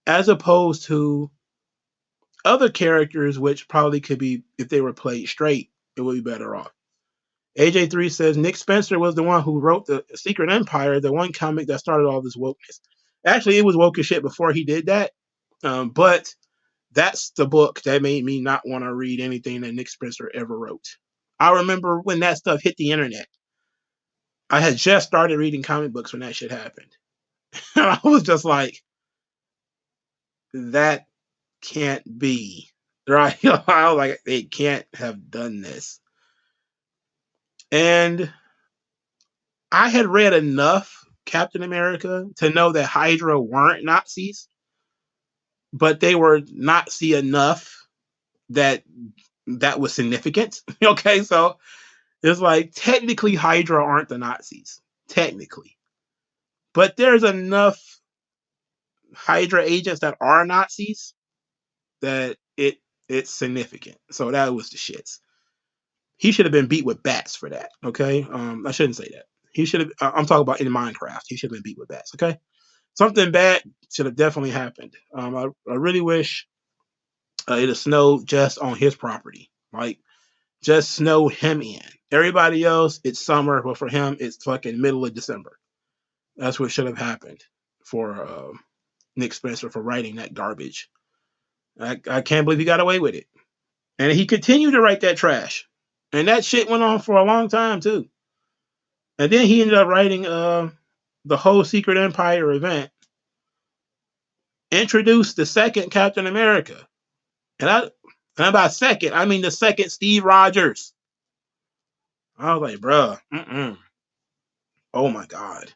as opposed to other characters, which probably could be if they were played straight, it would be better off. AJ3 says Nick Spencer was the one who wrote the Secret Empire, the one comic that started all this wokeness. Actually, it was woke as shit before he did that, but that's the book that made me not want to read anything that Nick Spencer ever wrote. I remember when that stuff hit the internet. I had just started reading comic books when that shit happened. I was just like, that can't be. Right? I was like, they can't have done this. And I had read enough Captain America to know that Hydra weren't Nazis, but they were Nazi enough that that was significant. Okay, so it's like technically Hydra aren't the Nazis, technically, but there's enough Hydra agents that are Nazis that it's significant. So that was the shits. He should have been beat with bats for that. Okay, I shouldn't say that. He should have. I'm talking about in Minecraft. He should have been beat with bats. Okay, something bad should have definitely happened. I really wish it had snowed just on his property. Like just snow him in. Everybody else, it's summer, but for him, it's fucking middle of December. That's what should have happened for Nick Spencer for writing that garbage. I can't believe he got away with it. And he continued to write that trash. And that shit went on for a long time too. And then he ended up writing the whole Secret Empire event, introduced the second Captain America. And by second, I mean the second Steve Rogers. I was like, bruh, oh my god.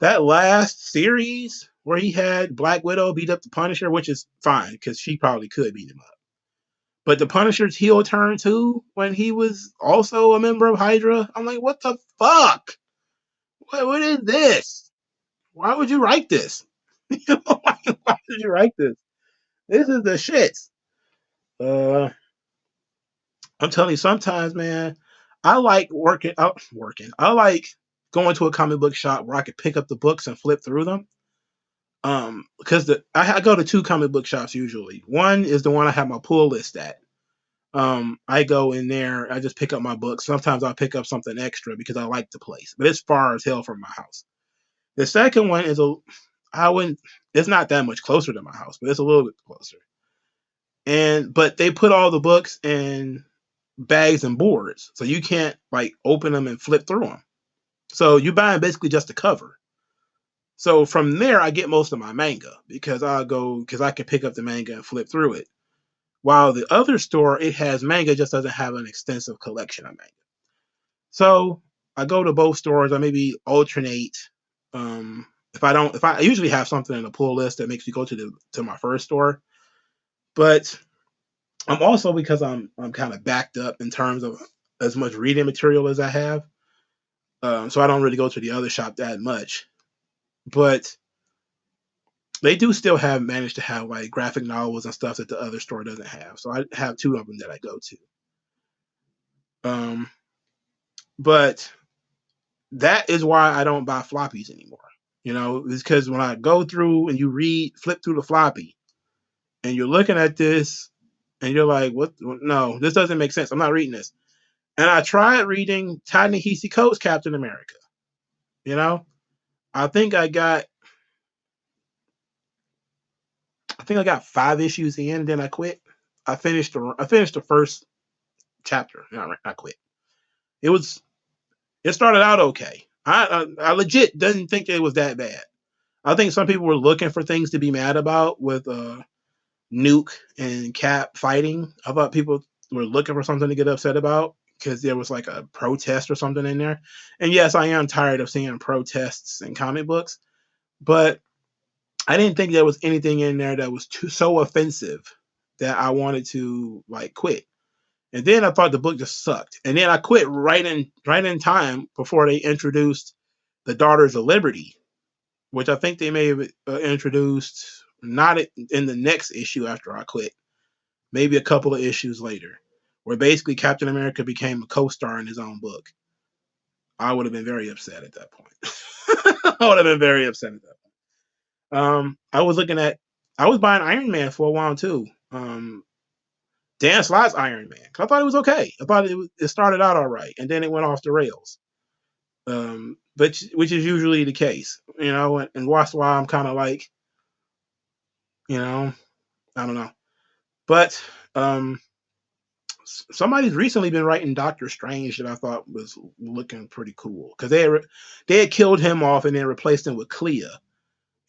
That last series where he had Black Widow beat up the Punisher, which is fine because she probably could beat him up. But the Punisher's heel turn too when he was also a member of Hydra. I'm like, what the fuck? What is this? Why would you write this? why did you write this? This is the shit. Uh, I'm telling you, sometimes, man, I like working. I like going to a comic book shop where I could pick up the books and flip through them. Because I go to two comic book shops usually. One is the one I have my pull list at. I go in there, I just pick up my books. Sometimes I'll pick up something extra because I like the place, but it's far as hell from my house. The second one is I wouldn't, it's not that much closer to my house, but it's a little bit closer. But they put all the books in bags and boards, so you can't like open them and flip through them. So you buy basically just a cover. So from there, I get most of my manga because I can pick up the manga and flip through it. While the other store, it has manga, just doesn't have an extensive collection of manga. So I go to both stores. I maybe alternate. If I usually have something in the pull list that makes me go to my first store, but I'm also because I'm kind of backed up in terms of as much reading material as I have. So I don't really go to the other shop that much. But They do still have managed to have like graphic novels and stuff that the other store doesn't have. So I have two of them that I go to. Um, but that is why I don't buy floppies anymore. You know, it's because when I go through and you flip through the floppy, and you're looking at this, and you're like, "What? No, this doesn't make sense. I'm not reading this." And I tried reading Ta-Nehisi Coates' Captain America. You know, I think I got, five issues in, then I quit. I finished the first chapter. No, I quit. It was, it started out okay. I legit didn't think it was that bad. I think some people were looking for things to be mad about with Nuke and Cap fighting. I thought people were looking for something to get upset about because there was like a protest or something in there. And yes, I am tired of seeing protests in comic books, but I didn't think there was anything in there that was so offensive that I wanted to like quit. And then I thought the book just sucked. And then I quit right in time before they introduced the Daughters of Liberty, which I think they may have introduced not in the next issue after I quit, maybe a couple of issues later, where basically Captain America became a co-star in his own book. I would have been very upset at that point. I would have been very upset at that point. I was buying Iron Man for a while too. Dan Slott's Iron Man. I thought it was okay. I thought it started out all right, and then it went off the rails. But which is usually the case, you know, and that's why I'm kind of like, you know, I don't know. But somebody's recently been writing Doctor Strange that I thought was looking pretty cool because they had killed him off and then replaced him with Clea,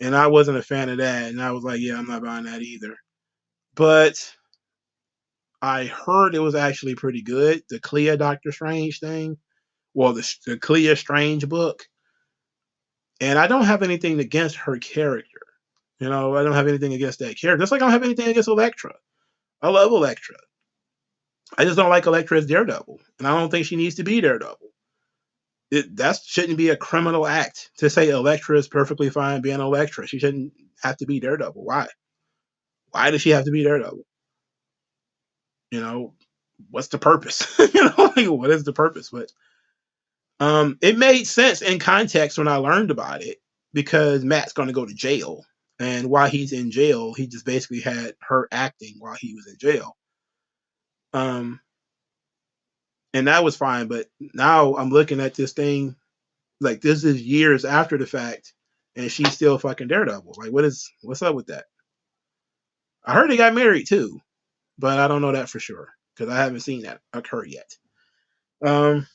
and I wasn't a fan of that, and I was like, yeah, I'm not buying that either. But I heard it was actually pretty good, the Clea Doctor Strange thing, well, the Clea Strange book, and I don't have anything against her character. You know, I don't have anything against that character. Just like I don't have anything against Elektra. I love Elektra. I just don't like Elektra as Daredevil, and I don't think she needs to be Daredevil. That shouldn't be a criminal act to say Elektra is perfectly fine being Elektra. She shouldn't have to be Daredevil. Why? Why does she have to be Daredevil? You know, what's the purpose? You know, like, what is the purpose? But it made sense in context when I learned about it because Matt's going to go to jail, and while he's in jail, he just basically had her acting while he was in jail. Um, and that was fine. But now I'm looking at this thing like this is years after the fact, and she's still fucking Daredevil. Like, what's up with that? I heard they got married too, but I don't know that for sure because I haven't seen that occur yet. Um,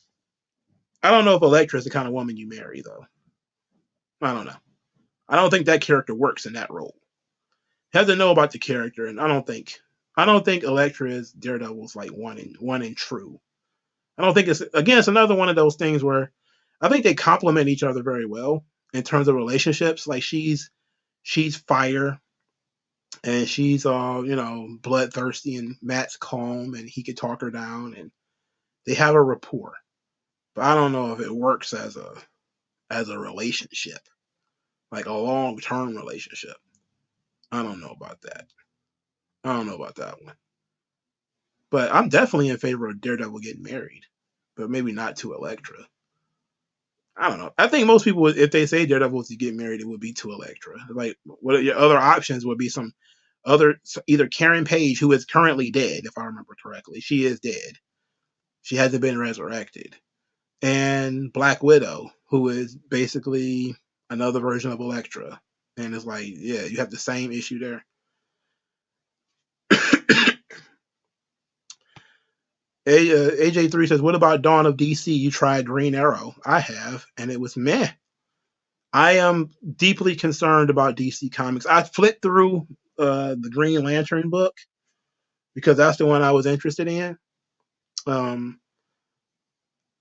I don't know if Elektra is the kind of woman you marry though. I don't know. I don't think that character works in that role. You have to know about the character, and I don't think Elektra is Daredevil's like one and true. I don't think it's another one of those things where I think they complement each other very well in terms of relationships. Like she's fire and she's bloodthirsty, and Matt's calm and he can talk her down, and they have a rapport. But I don't know if it works as a relationship, like a long term relationship. I don't know about that. I don't know about that one. But I'm definitely in favor of Daredevil getting married, but maybe not to Elektra. I don't know. I think most people, if they say Daredevil was to get married, it would be to Elektra. Like, what your other options would be some either Karen Page, who is currently dead, if I remember correctly. She is dead. She hasn't been resurrected. And Black Widow, who is basically another version of Elektra. And it's like, yeah, you have the same issue there. AJ3 says, what about Dawn of DC? You tried Green Arrow. I have, and it was meh. I am deeply concerned about DC Comics. I flipped through the Green Lantern book because that's the one I was interested in. Um,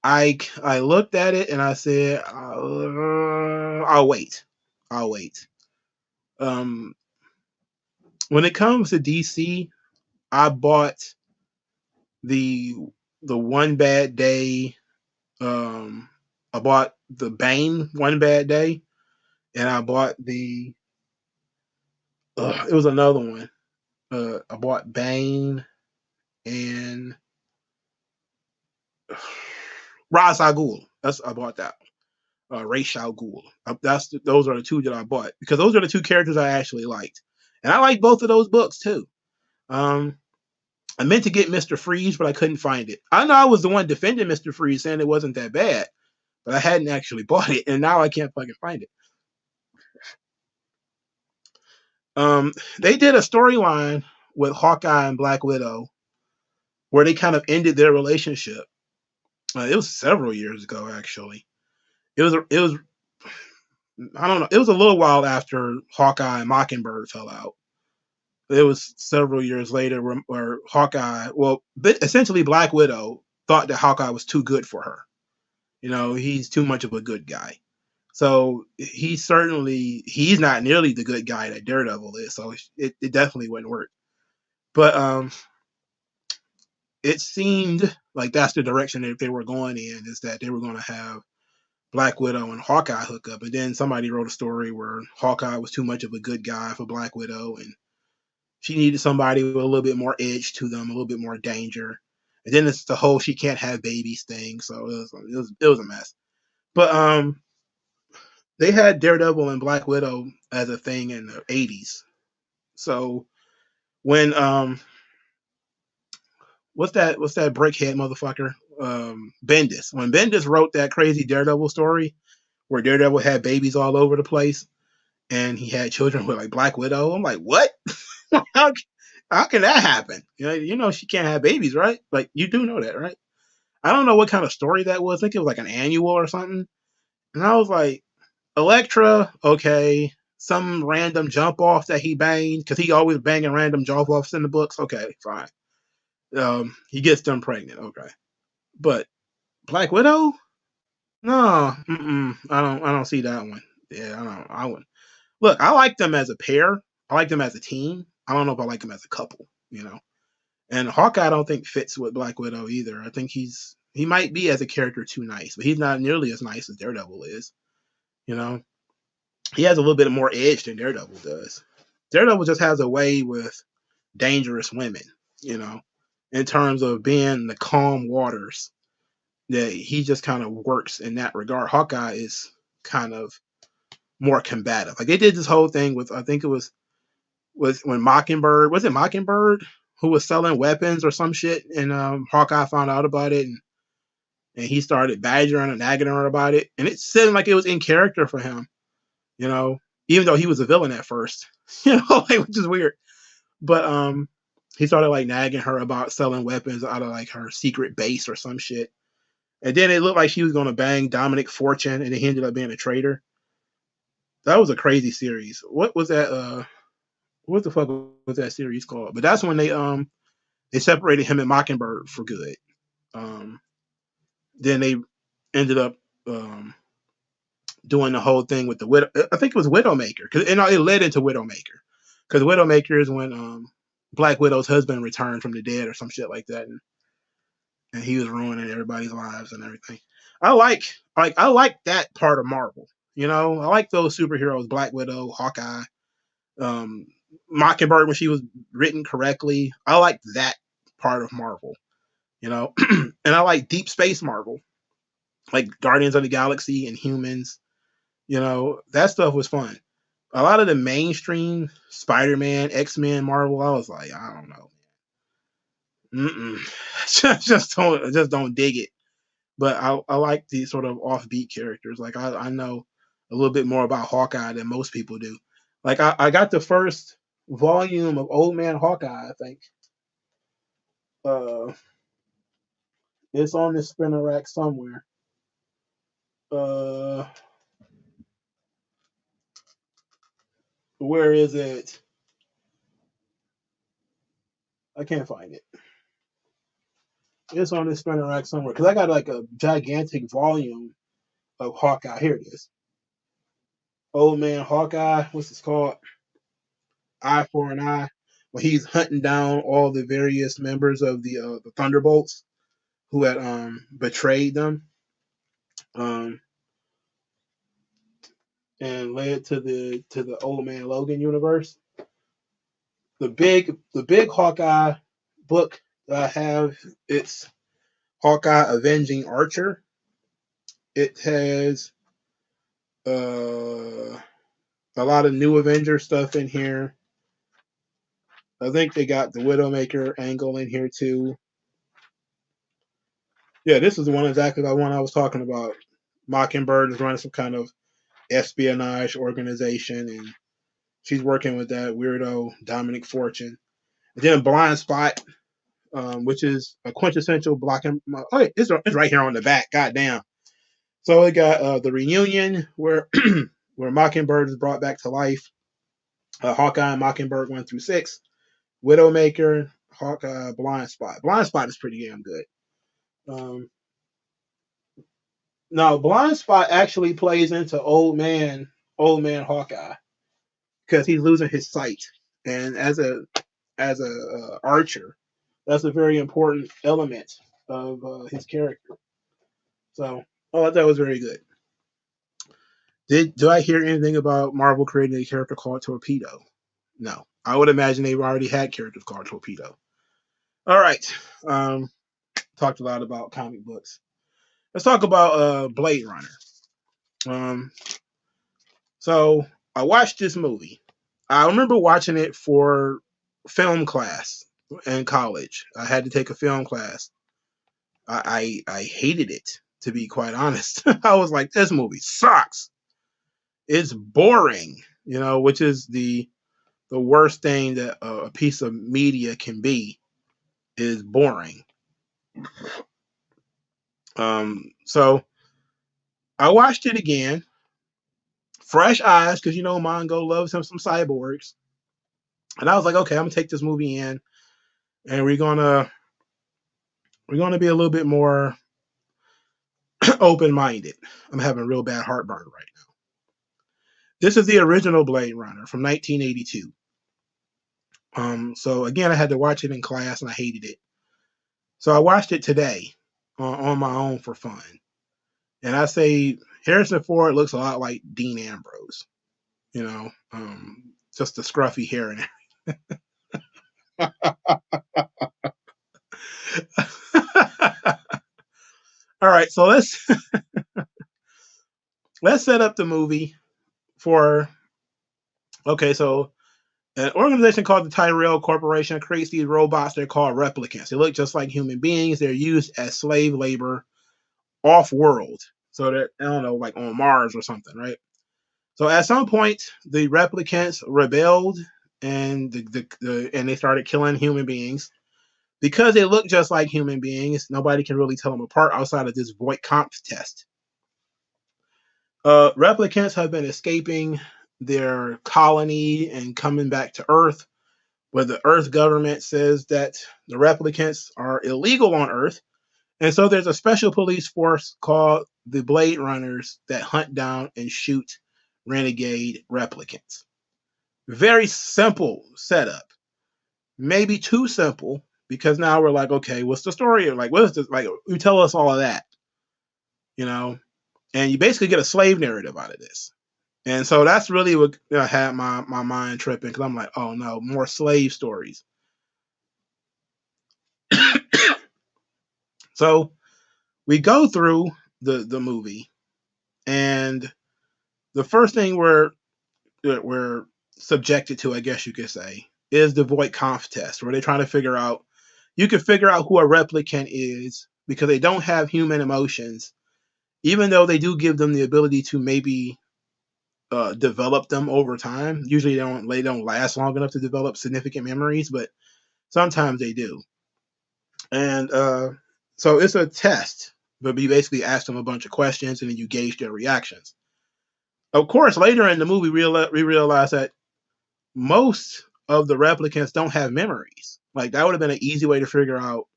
I looked at it and I said, I'll wait. I'll wait. Um, when it comes to DC, I bought the One Bad Day. I bought the Bane One Bad Day, and I bought the It was another one. I bought Bane and Ra's al Ghul. I bought that. Ra's al Ghul. Those are the two that I bought because those are the two characters I actually liked, and I like both of those books too. Um, I meant to get Mr. Freeze, but I couldn't find it. I know I was the one defending Mr. Freeze, saying it wasn't that bad, but I hadn't actually bought it, and now I can't fucking find it. They did a storyline with Hawkeye and Black Widow where they kind of ended their relationship. It was several years ago, actually. It was I don't know. It was a little while after Hawkeye and Mockingbird fell out. It was several years later where Hawkeye, well, essentially Black Widow thought that Hawkeye was too good for her. You know, he's too much of a good guy. So he's not nearly the good guy that Daredevil is. So it definitely wouldn't work. But it seemed like that's the direction that they were going in, is that they were going to have Black Widow and Hawkeye hook up. And then somebody wrote a story where Hawkeye was too much of a good guy for Black Widow, and she needed somebody with a little bit more edge to them, a little bit more danger. And then it's the whole she can't have babies thing. So it was a mess. But they had Daredevil and Black Widow as a thing in the 80s. So when what's that brickhead motherfucker? Bendis. When Bendis wrote that crazy Daredevil story where Daredevil had babies all over the place and he had children with like Black Widow, I'm like, what? how, how can that happen? You know she can't have babies, right? Like you do know that, right? I don't know what kind of story that was. I think it was like an annual or something. And I was like, Elektra, okay. Some random jump off that he banged, because he always banging random jump offs in the books. Okay, fine. He gets them pregnant. Okay, but Black Widow? No, I don't see that one. Yeah, I don't. I wouldn't. Look, I like them as a pair. I like them as a team. I don't know if I like them as a couple. And Hawkeye, I don't think fits with Black Widow either. I think he might be as a character too nice, but he's not nearly as nice as Daredevil is. You know, he has a little bit more edge than Daredevil does. Daredevil just has a way with dangerous women. You know, in terms of being the calm waters, that he just kind of works in that regard. Hawkeye is kind of more combative. Like they did this whole thing with, I think it was when Mockingbird, was it Mockingbird who was selling weapons or some shit, and Hawkeye found out about it, and he started badgering and nagging her about it, and it seemed like it was in character for him, you know, even though he was a villain at first, like, which is weird. But he started like nagging her about selling weapons out of like her secret base or some shit. And then it looked like she was gonna bang Dominic Fortune, and he ended up being a traitor. That was a crazy series. What was that? What the fuck was that series called? But that's when they separated him and Mockingbird for good. Um, then they ended up doing the whole thing with the widow. I think it was Widowmaker, because it led into Widowmaker, because Widowmaker is when Black Widow's husband returned from the dead or some shit like that, and he was ruining everybody's lives and everything. I like that part of Marvel. I like those superheroes: Black Widow, Hawkeye, um, Mockingbird when she was written correctly. I like that part of Marvel. And I like Deep Space Marvel, like Guardians of the Galaxy and Humans. That stuff was fun. A lot of the mainstream Spider-Man, X-Men, Marvel, I was like, I don't know. just don't dig it. But I like these sort of offbeat characters. Like I know a little bit more about Hawkeye than most people do. Like I got the first volume of Old Man Hawkeye, I think. Uh, it's on this spinner rack somewhere. Uh, where is it? I can't find it. It's on this spinner rack somewhere, because I got like a gigantic volume of Hawkeye. Here it is. Old Man Hawkeye. What's this called? Eye for an Eye. When he's hunting down all the various members of the Thunderbolts who had betrayed them, um, and led to the Old Man Logan universe. the big Hawkeye book that I have, it's Hawkeye Avenging Archer. It has a lot of new Avenger stuff in here. I think they got the Widowmaker angle in here too. Yeah, this is the one exactly the one I was talking about. Mockingbird is running some kind of espionage organization, and she's working with that weirdo Dominic Fortune. And then a Blind Spot, which is a quintessential blocking. Oh, it's right here on the back. Goddamn. So we got the reunion where where Mockingbird is brought back to life. Hawkeye and Mockingbird 1 through 6. Widowmaker, Hawkeye, Blind Spot. Blind Spot is pretty damn good. Now, Blind Spot actually plays into old man Hawkeye because he's losing his sight, and as a archer, that's a very important element of his character. So, oh, I thought that was very good. Do I hear anything about Marvel creating a character called Torpedo? No, I would imagine they've already had characters called Torpedo. All right, talked a lot about comic books. Let's talk about Blade Runner. Um, so I watched this movie. I remember watching it for film class in college. I had to take a film class. I hated it, to be quite honest. I was like, this movie sucks. It's boring, which is the worst thing that a piece of media can be, is boring. So I watched it again, fresh eyes, because Mongo loves him some cyborgs, and I was like, okay, I'm gonna take this movie in, and we're gonna be a little bit more open minded. I'm having real bad heartburn right now. This is the original Blade Runner from 1982. So again, I had to watch it in class, and I hated it. So I watched it today on my own for fun, and I say Harrison Ford looks a lot like Dean Ambrose. Just the scruffy hair and all right, so let's set up the movie for. Okay, so an organization called the Tyrell Corporation creates these robots they're called replicants. They look just like human beings. They're used as slave labor off world. So they're, I don't know, like on Mars or something, right? So at some point, the replicants rebelled, and and they started killing human beings. Because they look just like human beings, nobody can really tell them apart outside of this Voight-Kampff test. Replicants have been escaping their colony and coming back to Earth, where the Earth government says that the replicants are illegal on Earth. And so there's a special police force called the Blade Runners that hunt down and shoot renegade replicants. Very simple setup. Maybe too simple, because now we're like, okay, what's the story? Like, what is this? Like, you tell us all of that, and you basically get a slave narrative out of this. And so that's really what had my mind tripping, because I'm like, oh no, more slave stories. So we go through the movie, and the first thing we're subjected to, I guess you could say, is the Voight-Kampff test, where they're trying to figure out. You can figure out who a replicant is because they don't have human emotions, even though they do give them the ability to maybe develop them over time. Usually they don't last long enough to develop significant memories, but sometimes they do. And so it's a test, but you basically ask them a bunch of questions, and then you gauge their reactions. Of course, later in the movie, we realize that most of the replicants don't have memories. Like, that would have been an easy way to figure out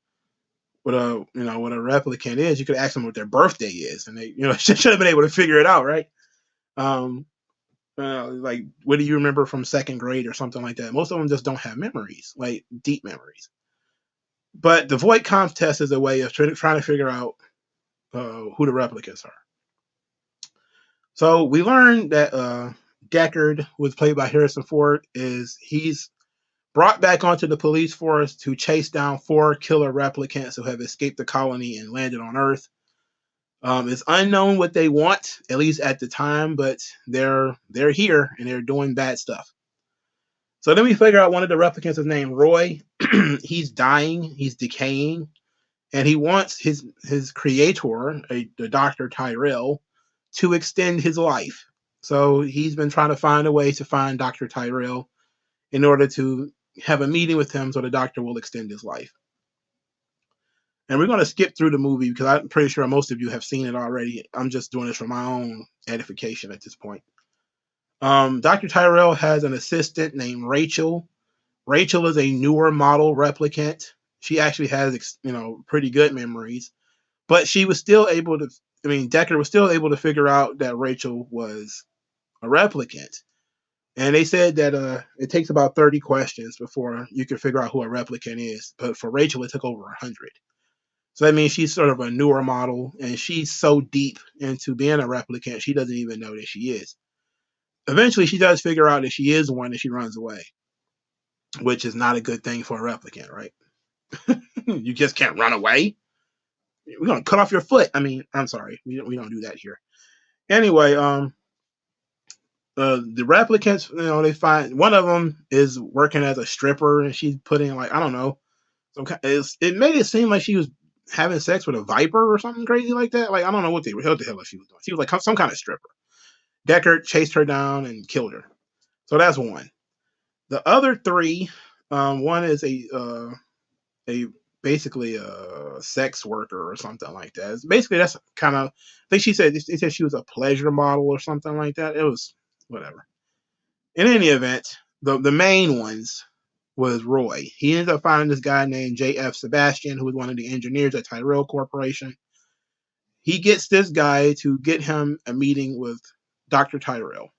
what a replicant is. You could ask them what their birthday is, and they should have been able to figure it out, right? Like, what do you remember from second grade or something like that? Most of them just don't have memories, like deep memories. But the Voight-Kampff test is a way of trying to figure out who the replicants are. So we learned that Deckard, who was played by Harrison Ford, he's brought back onto the police force to chase down 4 killer replicants who have escaped the colony and landed on Earth. It's unknown what they want, at least at the time, but they're here and they're doing bad stuff. So then we figure out one of the replicants is named Roy. He's dying, he's decaying, and he wants his creator, the Dr. Tyrell, to extend his life. So he's been trying to find a way to find Dr. Tyrell in order to have a meeting with him so the doctor will extend his life. And we're going to skip through the movie because I'm pretty sure most of you have seen it already. I'm just doing this for my own edification at this point. Dr. Tyrell has an assistant named Rachel. Rachel is a newer model replicant. She actually has, pretty good memories, but she was still able to. I mean, Decker was still able to figure out that Rachel was a replicant. And they said that it takes about 30 questions before you can figure out who a replicant is. But for Rachel, it took over 100. So that means she's sort of a newer model, and she's so deep into being a replicant, she doesn't even know that she is. Eventually, she does figure out that she is one, and she runs away, which is not a good thing for a replicant, right? You just can't run away. We're gonna cut off your foot. I mean, I'm sorry, we don't do that here. Anyway, the replicants, they find one of them is working as a stripper, and she's putting like I don't know, it made it seem like she was having sex with a viper or something crazy like that. Like I don't know what the hell she was doing. She was like some kind of stripper. Decker chased her down and killed her. So that's one. The other three, one is a basically a sex worker or something like that. Basically, that's kind of. I think they said she was a pleasure model or something like that. It was whatever. In any event, the main ones was Roy. He ended up finding this guy named J.F. Sebastian, who was one of the engineers at Tyrell Corporation. He gets this guy to get him a meeting with Dr. Tyrell.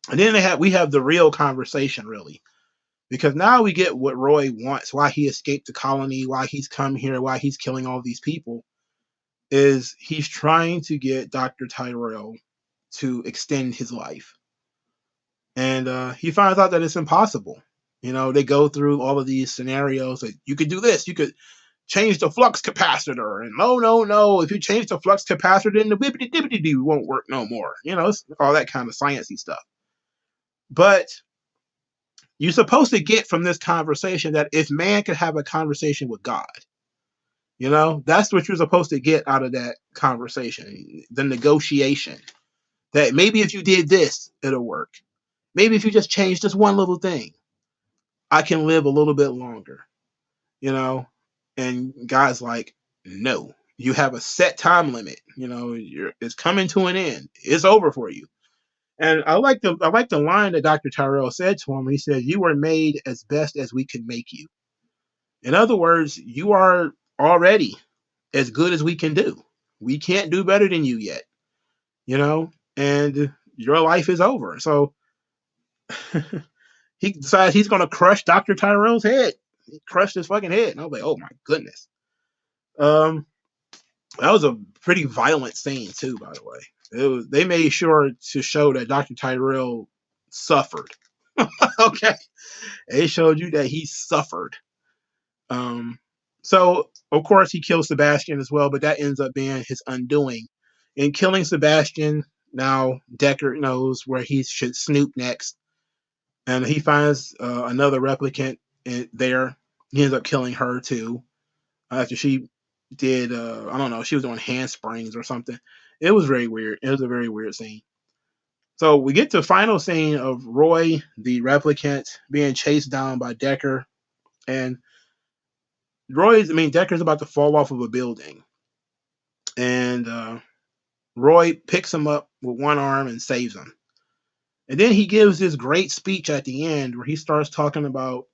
And then we have the real conversation, really. Because now we get what Roy wants, why he escaped the colony, why he's come here, why he's killing all these people, is he's trying to get Dr. Tyrell to extend his life. And he finds out that it's impossible. They go through all of these scenarios. Like, you could do this. You could change the flux capacitor. And no. If you change the flux capacitor, then the whippity-dippity-doo won't work no more. It's all that kind of sciencey stuff. But you're supposed to get from this conversation that if man could have a conversation with God, that's what you're supposed to get out of that conversation, the negotiation. That maybe if you did this, it'll work. Maybe if you just change this one little thing, I can live a little bit longer, And God's like, no, you have a set time limit. It's coming to an end. It's over for you. And I like the line that Dr. Tyrell said to him. He said, "You were made as best as we could make you." In other words, you are already as good as we can do. We can't do better than you yet, and your life is over. So he decides he's going to crush Dr. Tyrell's head. He crushed his fucking head. And I was like, oh my goodness. That was a pretty violent scene too, by the way. They made sure to show that Dr. Tyrell suffered. Okay. They showed you that he suffered. So of course he kills Sebastian as well, but that ends up being his undoing. In killing Sebastian, now Decker knows where he should snoop next. And he finds another replicant there. He ends up killing her too. After she did, I don't know, she was doing handsprings or something. It was very weird. It was a very weird scene. So we get to the final scene of Roy, the replicant, being chased down by Decker. And Decker's about to fall off of a building. And Roy picks him up with one arm and saves him. And then he gives this great speech at the end where he starts talking about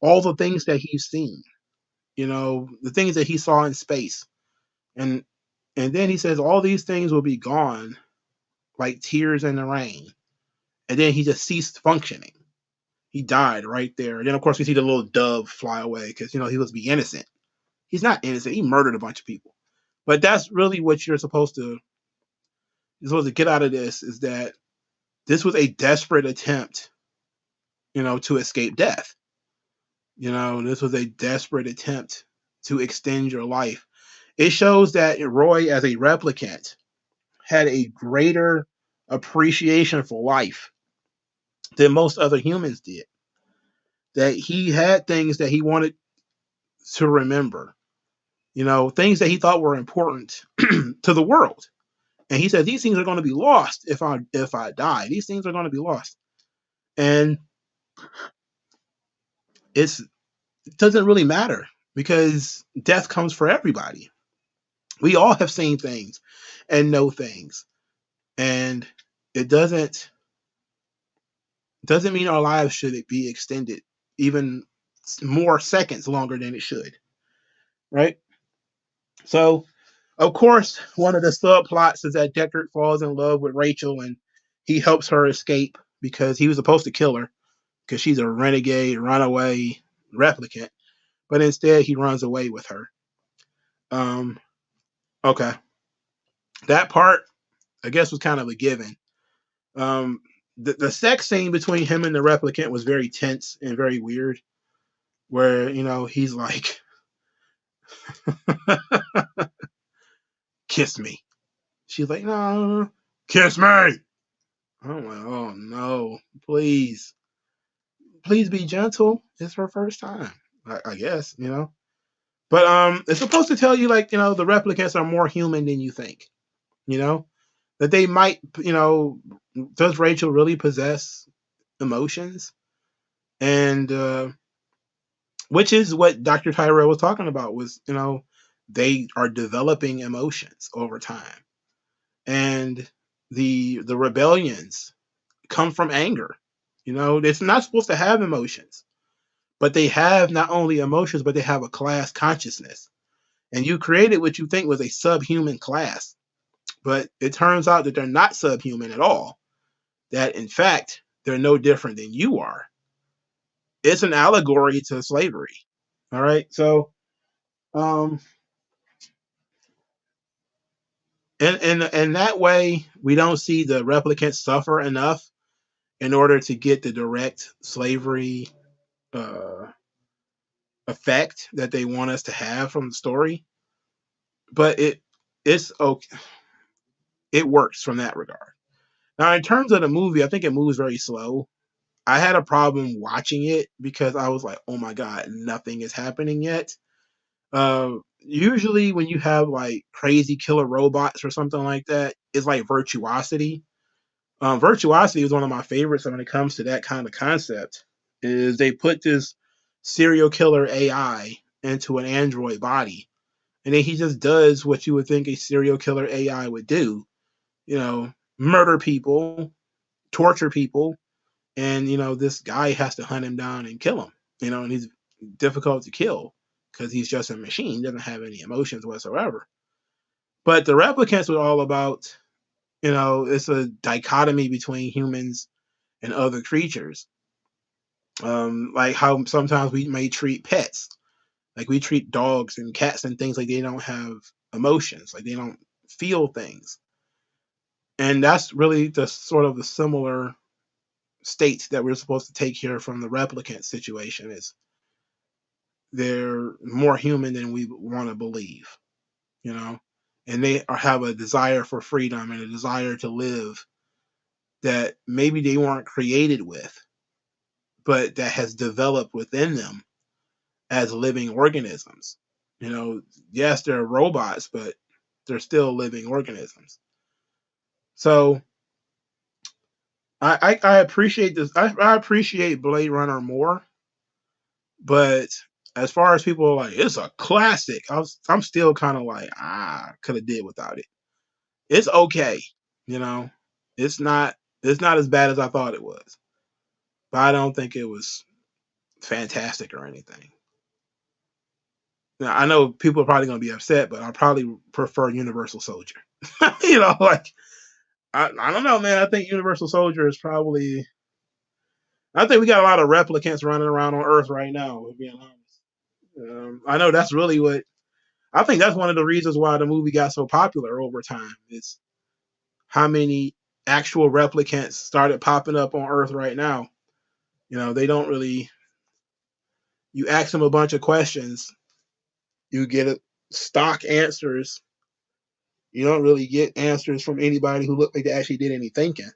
all the things that he's seen, the things that he saw in space. And then he says all these things will be gone like tears in the rain. And then he just ceased functioning. He died right there. And then, of course, we see the little dove fly away because, he was be innocent. He's not innocent. He murdered a bunch of people. But that's really what you're supposed to get out of this, is that this was a desperate attempt, to escape death. This was a desperate attempt to extend your life. It shows that Roy, as a replicant, had a greater appreciation for life than most other humans did. That he had things that he wanted to remember, things that he thought were important to the world. And he said, these things are going to be lost if I die. These things are going to be lost. And it doesn't really matter because death comes for everybody. We all have seen things and know things. And it doesn't mean our lives should be extended even more seconds longer than it should. Right? So, of course, one of the subplots is that Deckard falls in love with Rachel and he helps her escape because he was supposed to kill her because she's a renegade, runaway replicant. But instead, he runs away with her. Okay. That part, I guess, was kind of a given. Um, the sex scene between him and the replicant was very tense and very weird, where, he's like, kiss me. She's like, no, kiss me. I'm like, oh no, please be gentle. It's her first time, I guess, But it's supposed to tell you, like, the replicants are more human than you think. That they might, does Rachel really possess emotions? And which is what Dr. Tyrell was talking about, was, they are developing emotions over time. And the rebellions come from anger. It's not supposed to have emotions, but they have not only emotions, but they have a class consciousness. And you created what you think was a subhuman class, but it turns out that they're not subhuman at all. That, in fact, they're no different than you are. It's an allegory to slavery. All right. So, um, and that way, we don't see the replicants suffer enough in order to get the direct slavery uh, effect that they want us to have from the story. But it's okay. It works from that regard. Now, in terms of the movie, I think it moves very slow. I had a problem watching it because I was like, oh my God, nothing is happening yet. Usually when you have like crazy killer robots or something like that, it's like Virtuosity. Virtuosity is one of my favorites when it comes to that kind of concept. Is they put this serial killer AI into an android body, and then he just does what you would think a serial killer AI would do. Murder people, torture people, and this guy has to hunt him down and kill him. And he's difficult to kill because he's just a machine, doesn't have any emotions whatsoever. But the replicants were all about, it's a dichotomy between humans and other creatures. Like how sometimes we may treat pets, like we treat dogs and cats and things like they don't have emotions, like they don't feel things. And that's really the sort of the similar state that we're supposed to take here from the replicant situation. Is they're more human than we want to believe, you know, and they have a desire for freedom and a desire to live that maybe they weren't created with, but that has developed within them as living organisms. Yes, they're robots, but they're still living organisms. So I appreciate this. I appreciate Blade Runner more, but as far as people are like, it's a classic, I'm still kind of like, could have did without it. It's okay, you know. It's not as bad as I thought it was, but I don't think it was fantastic or anything. Now I know people are probably going to be upset, but I probably prefer Universal Soldier. Like I don't know, man. I think Universal Soldier is probably. I think we got a lot of replicants running around on Earth right now. If being honest, I know that's really what. I think that's one of the reasons why the movie got so popular over time. Is how many actual replicants started popping up on Earth right now. They don't really. You ask them a bunch of questions, you get stock answers. You don't really get answers from anybody who looked like they actually did any thinking,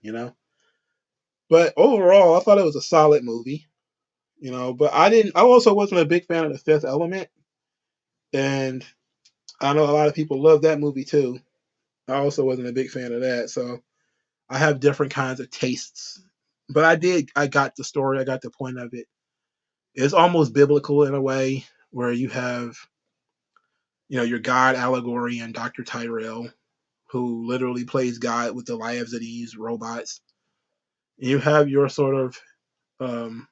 you know. But overall, I thought it was a solid movie, you know. But I didn't. I also wasn't a big fan of The Fifth Element, and I know a lot of people love that movie too. I also wasn't a big fan of that, so I have different kinds of tastes. But I did. I got the story. I got the point of it. It's almost biblical in a way, where you have, your God allegory and Dr. Tyrell, who literally plays God with the lives of these robots. You have your sort of um,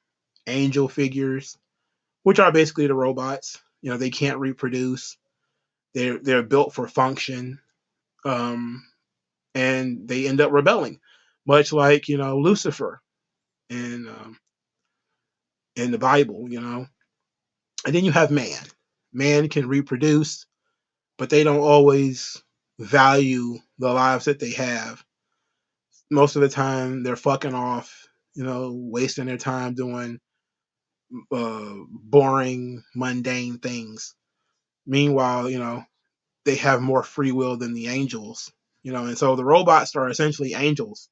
angel figures, which are basically the robots. They can't reproduce. They're built for function, um, and they end up rebelling, much like Lucifer in in the Bible. And then you have man. Man can reproduce, but they don't always value the lives that they have. Most of the time, they're fucking off, wasting their time doing boring, mundane things. Meanwhile, they have more free will than the angels, and so the robots are essentially angels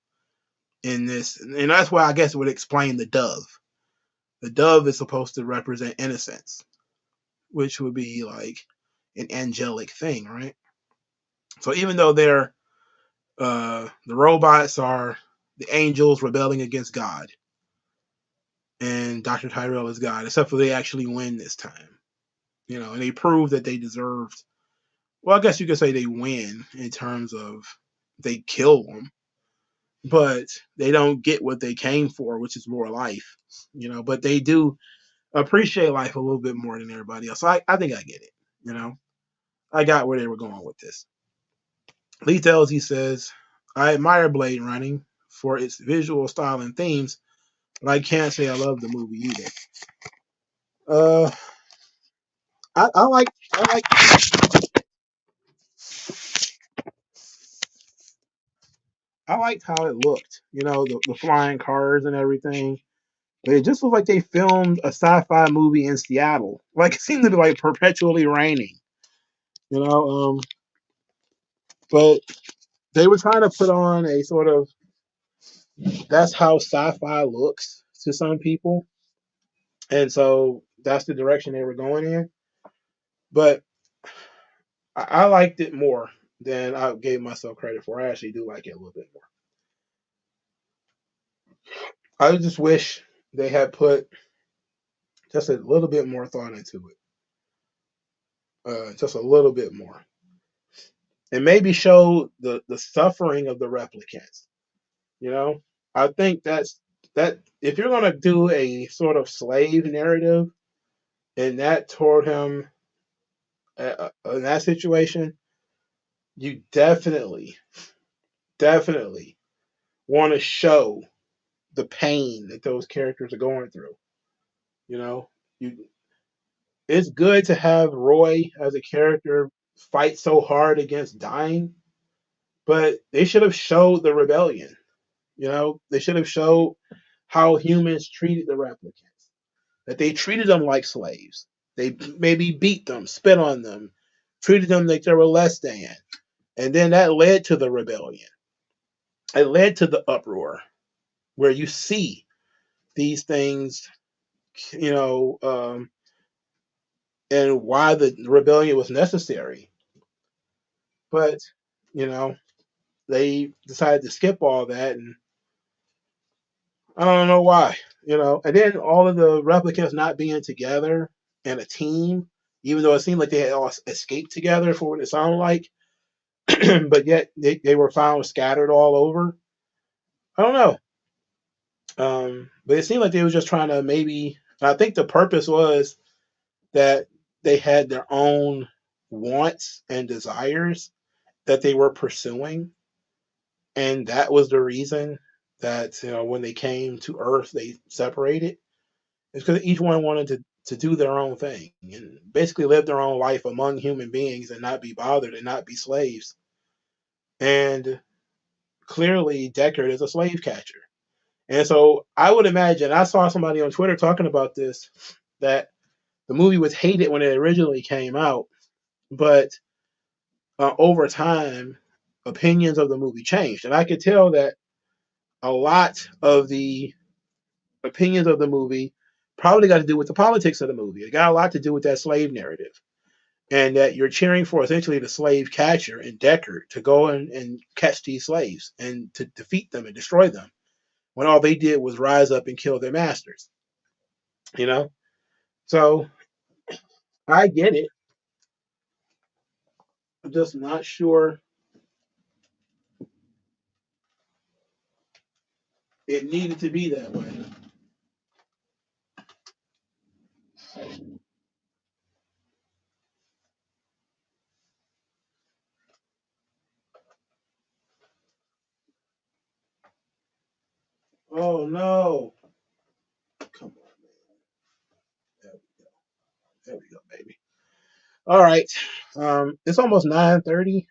in this. And that's why I guess it would explain the dove. The dove is supposed to represent innocence, which would be like an angelic thing, right? So even though the robots are the angels rebelling against God, and Dr. Tyrell is God, except for they actually win this time, and they prove that they deserved. Well, I guess you could say they win in terms of they kill them, but they don't get what they came for, which is more life, But they do appreciate life a little bit more than everybody else. So I think I get it, you know. I got where they were going with this. Lee tells, he says, I admire Blade Running for its visual style and themes, but I can't say I love the movie either. Uh, I liked how it looked. The flying cars and everything. But it just looked like they filmed a sci-fi movie in Seattle. Like it seemed to be like perpetually raining. You know, but they were trying to put on a sort of that's how sci-fi looks to some people, and so that's the direction they were going in. But I liked it more than I gave myself credit for. I actually do like it a little bit more. I just wish they had put just a little bit more thought into it, just a little bit more, and maybe show the suffering of the replicants. You know, I think that if you're gonna do a sort of slave narrative and that toward him in that situation, you definitely want to show the pain that those characters are going through. You know, you it's good to have Roy as a character fight so hard against dying, but they should have showed the rebellion. They should have showed how humans treated the replicants, that they treated them like slaves. They maybe beat them, spit on them, treated them like they were less than. And then that led to the rebellion. It led to the uproar where you see these things, you know, um, and why the rebellion was necessary. But, you know, they decided to skip all that, and I don't know why, And then all of the replicants not being together in a team, even though it seemed like they had all escaped together for what it sounded like, but yet they were found scattered all over. I don't know. But it seemed like they were just trying to maybe, I think the purpose was that they had their own wants and desires that they were pursuing. And that was the reason that, when they came to Earth, they separated. It's because each one wanted to do their own thing and basically live their own life among human beings and not be bothered and not be slaves. And clearly, Deckard is a slave catcher. And so I would imagine I saw somebody on Twitter talking about this that the movie was hated when it originally came out, but over time, opinions of the movie changed, and I could tell that a lot of the opinions of the movie probably got to do with the politics of the movie. It got a lot to do with that slave narrative, and that you're cheering for essentially the slave catcher and Deckard to go and catch these slaves and to defeat them and destroy them when all they did was rise up and kill their masters. You know, so I get it. I'm just not sure it needed to be that way. Oh no! Come on, there we go. There we go, baby. All right. It's almost 9:30.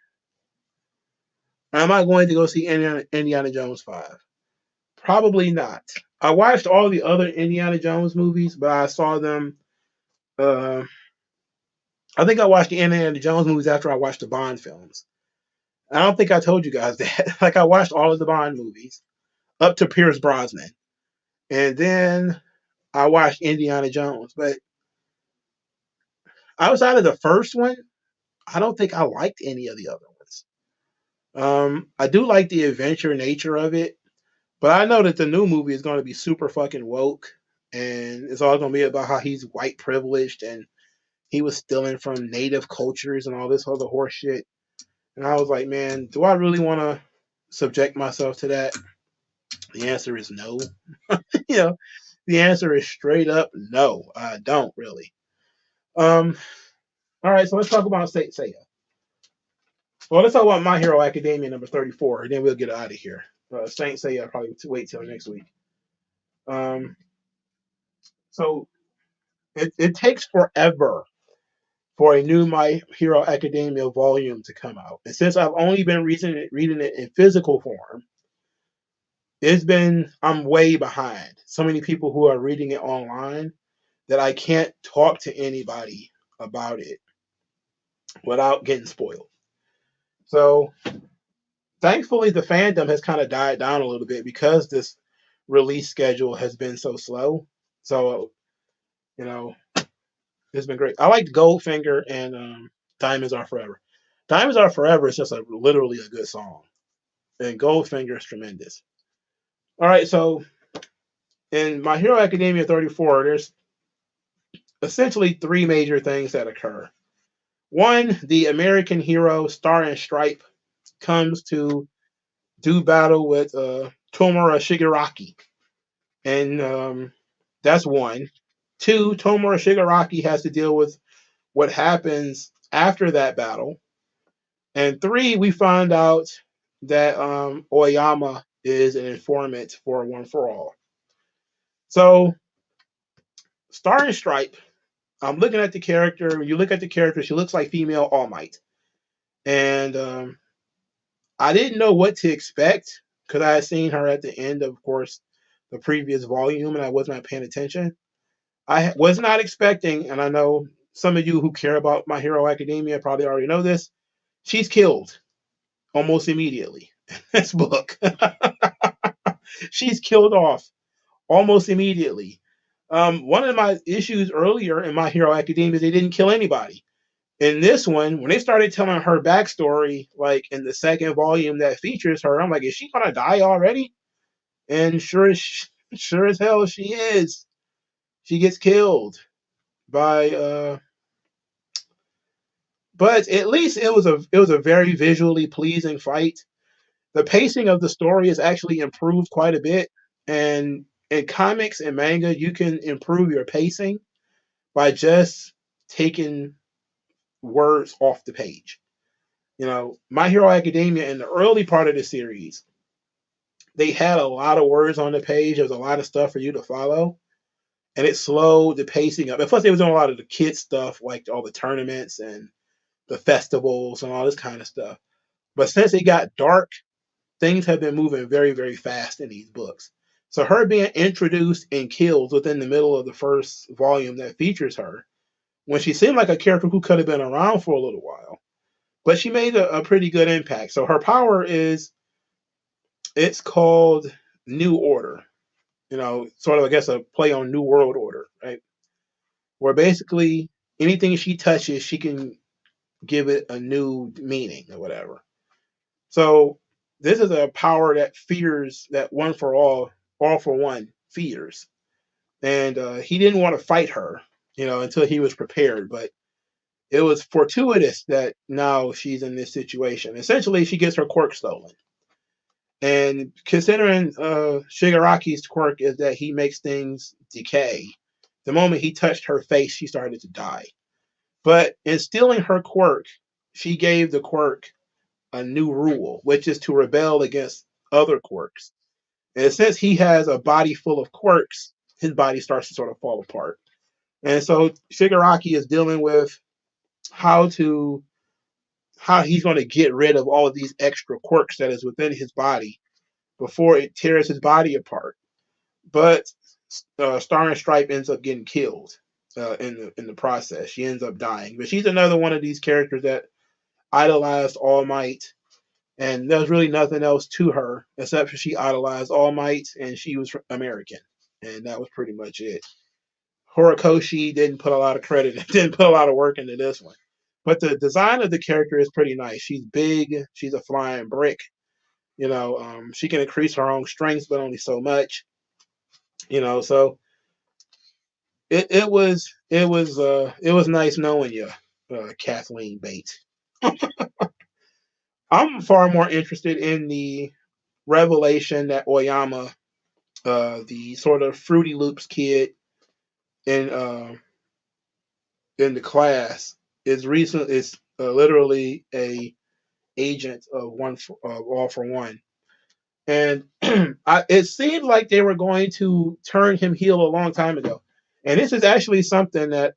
Am I going to go see Indiana Jones 5? Probably not. I watched all the other Indiana Jones movies, but I saw them. Uh, I think I watched the Indiana Jones movies after I watched the Bond films. I don't think I told you guys that. Like I watched all of the Bond movies up to Pierce Brosnan, and then I watched Indiana Jones. But outside of the first one, I don't think I liked any of the other ones. I do like the adventure nature of it, but I know that the new movie is going to be super fucking woke, and it's all going to be about how he's white privileged and he was stealing from native cultures and all this other horse shit. And I was like, man, do I really want to subject myself to that? The answer is no. You know, the answer is straight up no. I don't really. Um. All right, so let's talk about Saint Seiya. Well, let's talk about My Hero Academia number 34, and then we'll get out of here. Saint Seiya, I'll probably wait till next week. Um. So it takes forever for a new My Hero Academia volume to come out. And since I've only been reading it in physical form, I'm way behind. So many people who are reading it online that I can't talk to anybody about it without getting spoiled. So thankfully the fandom has kind of died down a little bit because this release schedule has been so slow. So, you know, it's been great. I liked Goldfinger and Diamonds Are Forever. Diamonds Are Forever is just literally a good song. And Goldfinger is tremendous. All right, so in My Hero Academia 34, there's essentially three major things that occur. One, the American hero Star and Stripe comes to do battle with Tomura Shigaraki, and that's one. Two, Tomura Shigaraki has to deal with what happens after that battle, and three, we find out that Oyama is an informant for One for All. So Star and Stripe, I'm looking at the character. When you look at the character, she looks like female All Might, and I didn't know what to expect because I had seen her at the end of course, the previous volume, and I was not paying attention. I was not expecting, and I know some of you who care about My Hero Academia probably already know this. She's killed almost immediately in this book. She's killed off almost immediately. One of my issues earlier in My Hero Academia is they didn't kill anybody. In this one, when they started telling her backstory, like in the second volume that features her, I'm like, is she gonna die already? And sure as hell she is. She gets killed by but at least it was a very visually pleasing fight. The pacing of the story is actually improved quite a bit. And in comics and manga, you can improve your pacing by just taking words off the page. My Hero Academia in the early part of the series, they had a lot of words on the page. There was a lot of stuff for you to follow, and it slowed the pacing up. And plus, they was doing a lot of the kids stuff, like all the tournaments and the festivals and all this kind of stuff. But since it got dark, things have been moving very, very fast in these books. So her being introduced and killed within the middle of the first volume that features her, when she seemed like a character who could have been around for a little while, but she made a pretty good impact. So her power is, it's called New Order. Sort of, I guess, a play on New World Order, right? Where basically anything she touches, she can give it a new meaning or whatever. So this is a power that fears, that one for all for one fears. And he didn't want to fight her, until he was prepared. But it was fortuitous that now she's in this situation. Essentially, she gets her quirk stolen. And considering Shigaraki's quirk is that he makes things decay, the moment he touched her face, she started to die. But in stealing her quirk, she gave the quirk a new rule, which is to rebel against other quirks. And since he has a body full of quirks, his body starts to sort of fall apart. And so Shigaraki is dealing with how to how he's going to get rid of all of these extra quirks that is within his body before it tears his body apart. But Star and Stripe ends up getting killed in the process. She ends up dying, but she's another one of these characters that idolized All Might, and there was really nothing else to her except for she idolized All Might and she was American, and that was pretty much it. Horikoshi didn't put a lot of credit, didn't put a lot of work into this one, but the design of the character is pretty nice. She's big, she's a flying brick. She can increase her own strength, but only so much. So it was nice knowing you, Kathleen Bates. I'm far more interested in the revelation that Oyama, the sort of Fruity Loops kid in in the class, is literally a agent of All for One, and it seemed like they were going to turn him heel a long time ago, and this is actually something that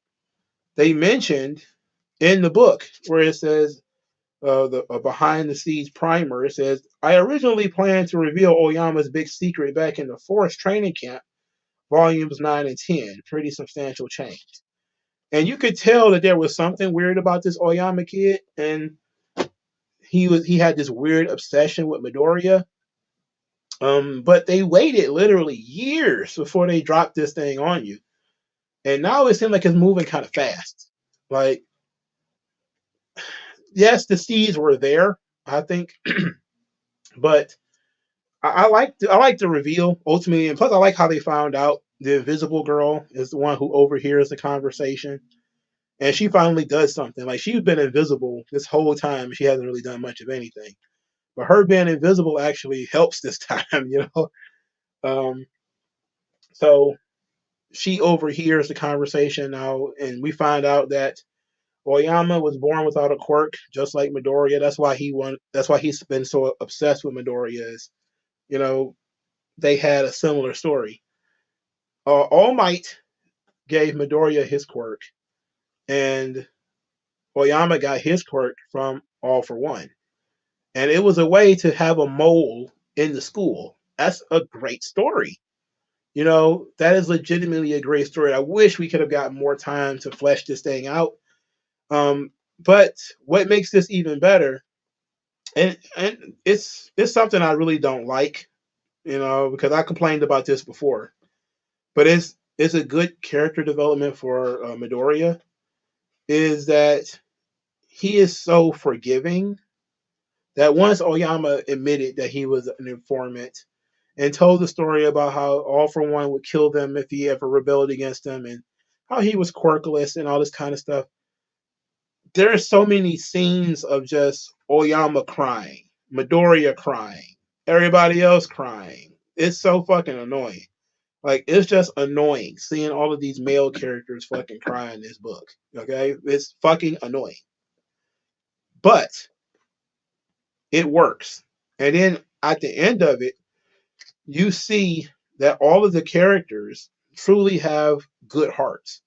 they mentioned in the book where it says the behind the scenes primer. It says, I originally planned to reveal Oyama's big secret back in the Forest Training Camp, volumes 9 and 10. Pretty substantial change. And you could tell that there was something weird about this Oyama kid, and he had this weird obsession with Midoriya. But they waited literally years before they dropped this thing on you. And now it seems like it's moving kind of fast. Like, yes, the seeds were there, I think, but I like the reveal ultimately, and plus I like how they found out the Invisible Girl is the one who overhears the conversation, and she finally does something. Like, she's been invisible this whole time, she hasn't really done much of anything, but her being invisible actually helps this time. Um, so she overhears the conversation now, and we find out that Oyama was born without a quirk, just like Midoriya. That's why he won. That's why he's been so obsessed with Midoriya. Is you know they had a similar story. All Might gave Midoriya his quirk, and Oyama got his quirk from All for One. And it was a way to have a mole in the school. That's a great story. That is legitimately a great story. I wish we could have gotten more time to flesh this thing out. But what makes this even better, and it's something I really don't like, because I complained about this before, but it's a good character development for Midoriya, is that he is so forgiving that once Oyama admitted that he was an informant and told the story about how All for One would kill them if he ever rebelled against them, and how he was quirkless and all this kind of stuff, there are so many scenes of just Oyama crying, Midoriya crying, everybody else crying. It's so fucking annoying. Like, it's just annoying seeing all of these male characters fucking cry in this book. Okay? It's fucking annoying. But it works. And then at the end of it, you see that all of the characters truly have good hearts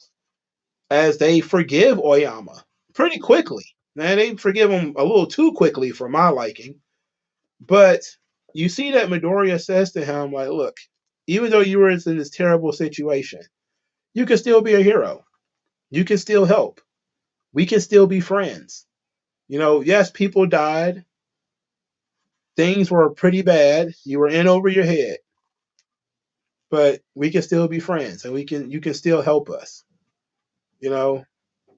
as they forgive Oyama pretty quickly. Now, they forgive him a little too quickly for my liking, but you see that Midoriya says to him, like, look, even though you were in this terrible situation, you can still be a hero. You can still help. We can still be friends. Yes, people died. Things were pretty bad. You were in over your head, but we can still be friends, and you can still help us. You know,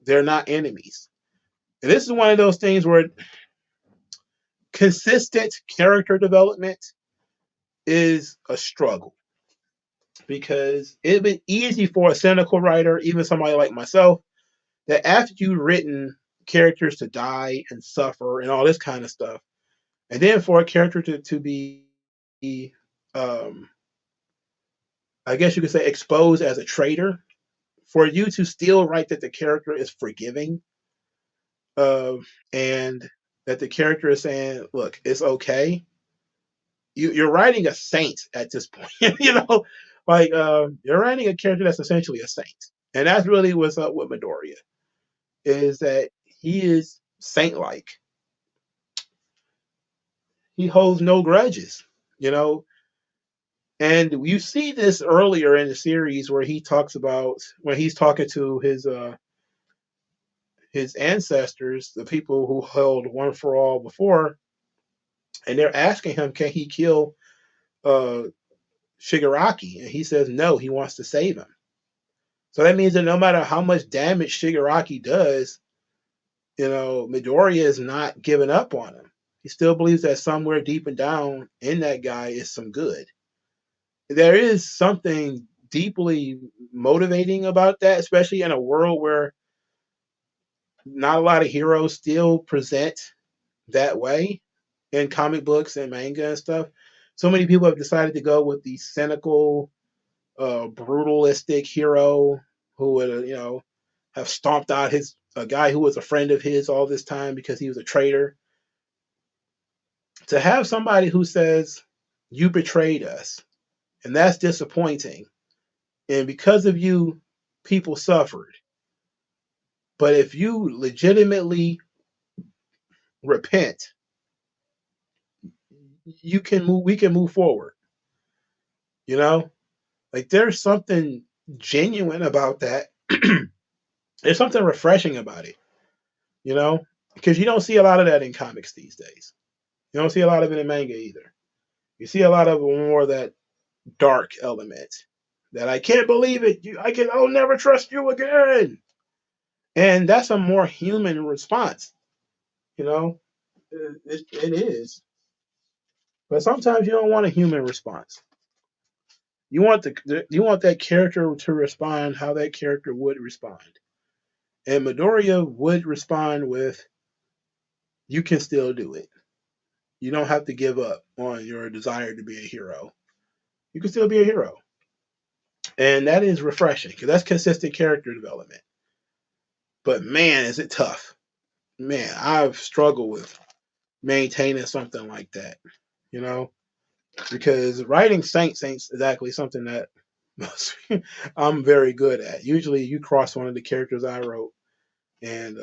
they're not enemies. And this is one of those things where consistent character development is a struggle because it'd been easy for a cynical writer, even somebody like myself, that after you've written characters to die and suffer and all this kind of stuff, and then for a character to be, um, I guess you could say, exposed as a traitor, for you to still write that the character is forgiving, uh, and that the character is saying, "Look, it's okay." You're writing a saint at this point, like you're writing a character that's essentially a saint, and that's really what's up with Midoriya, is that he is saint-like. He holds no grudges, you know. And you see this earlier in the series where he talks about when he's talking to his ancestors, the people who held one for all before, and they're asking him, can he kill uh, Shigaraki? And he says no, he wants to save him. So that means that no matter how much damage Shigaraki does, Midoriya is not giving up on him. He still believes that somewhere deep and down in that guy is some good. There is something deeply motivating about that, especially in a world where not a lot of heroes still present that way in comic books and manga and stuff. So many people have decided to go with the cynical, brutalistic hero who would, have stomped out a guy who was a friend of his all this time because he was a traitor. To have somebody who says, "You betrayed us, and that's disappointing, and because of you, people suffered. But if you legitimately repent, you can move. We can move forward." You know, like there's something genuine about that. There's something refreshing about it. Because you don't see a lot of that in comics these days. You don't see a lot of it in manga either. You see a lot of more of that dark element that I can't believe it. I'll never trust you again. And that's a more human response. You know, it is. But sometimes you don't want a human response. You want that character to respond how that character would respond. And Midoriya would respond with, "You can still do it. You don't have to give up on your desire to be a hero. You can still be a hero." And that is refreshing because that's consistent character development. But man, is it tough. Man, I've struggled with maintaining something like that, you know, because writing saints ain't exactly something that I'm very good at. Usually you cross one of the characters I wrote, and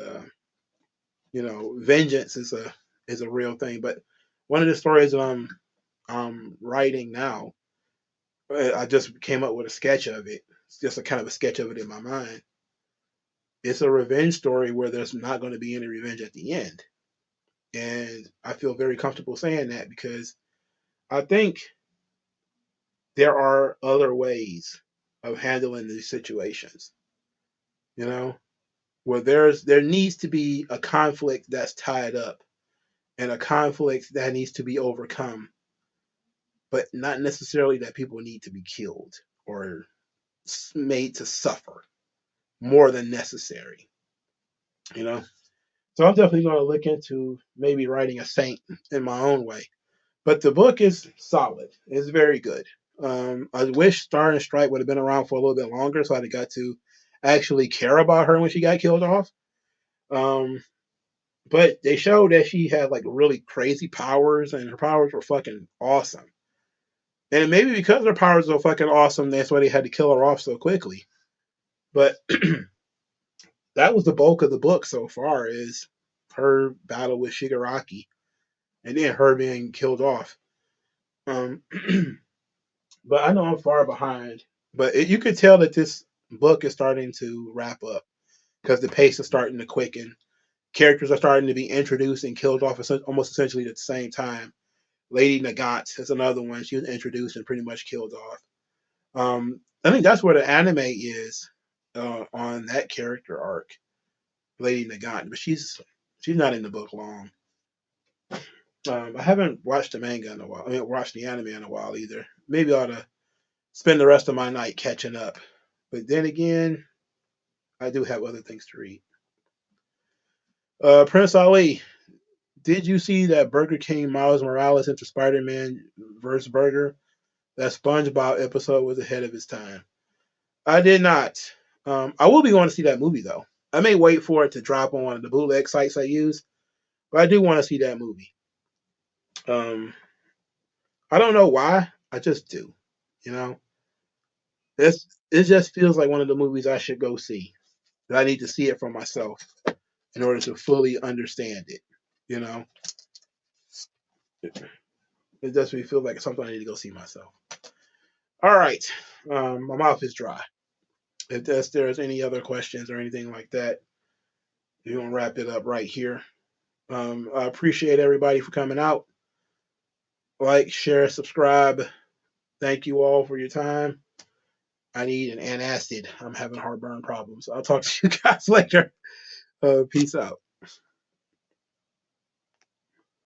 vengeance is a real thing. But one of the stories that I'm writing now, I just came up with a sketch of it. It's just a kind of a sketch of it in my mind. It's a revenge story where there's not going to be any revenge at the end. And I feel very comfortable saying that because I think there are other ways of handling these situations, you know, where there needs to be a conflict that's tied up and a conflict that needs to be overcome, but not necessarily that people need to be killed or made to suffer more than necessary, you know. So I'm definitely going to look into maybe writing a saint in my own way. But the book is solid. It's very good. I wish Star and Stripe would have been around for a little bit longer, so I got to actually care about her when she got killed off. Um, but they showed that she had like really crazy powers, and her powers were fucking awesome. And maybe because her powers were fucking awesome, that's why they had to kill her off so quickly. But that was the bulk of the book so far, is her battle with Shigaraki, and then her being killed off. Um, But I know I'm far behind. But you could tell that this book is starting to wrap up because the pace is starting to quicken. Characters are starting to be introduced and killed off almost essentially at the same time. Lady Nagant is another one. She was introduced and pretty much killed off. I think that's where the anime is on that character arc, Lady Nagant, but she's not in the book long. I haven't watched the manga in a while. I mean, watched the anime in a while either. Maybe I ought to spend the rest of my night catching up. But then again, I do have other things to read. Prince Ali, did you see that Burger King Miles Morales into Spider-Man vs. Burger? That SpongeBob episode was ahead of its time. I did not. I will be going to see that movie though. I may wait for it to drop on one of the bootleg sites I use, but I do want to see that movie. Um, I don't know why. I just do. You know, it just feels like one of the movies I should go see. But I need to see it for myself in order to fully understand it. You know, it does me feel like something I need to go see myself. All right, my mouth is dry. If there's any other questions or anything like that, we're gonna wrap it up right here. I appreciate everybody for coming out. Like, share, subscribe. Thank you all for your time. I need an antacid. I'm having heartburn problems. I'll talk to you guys later. Peace out.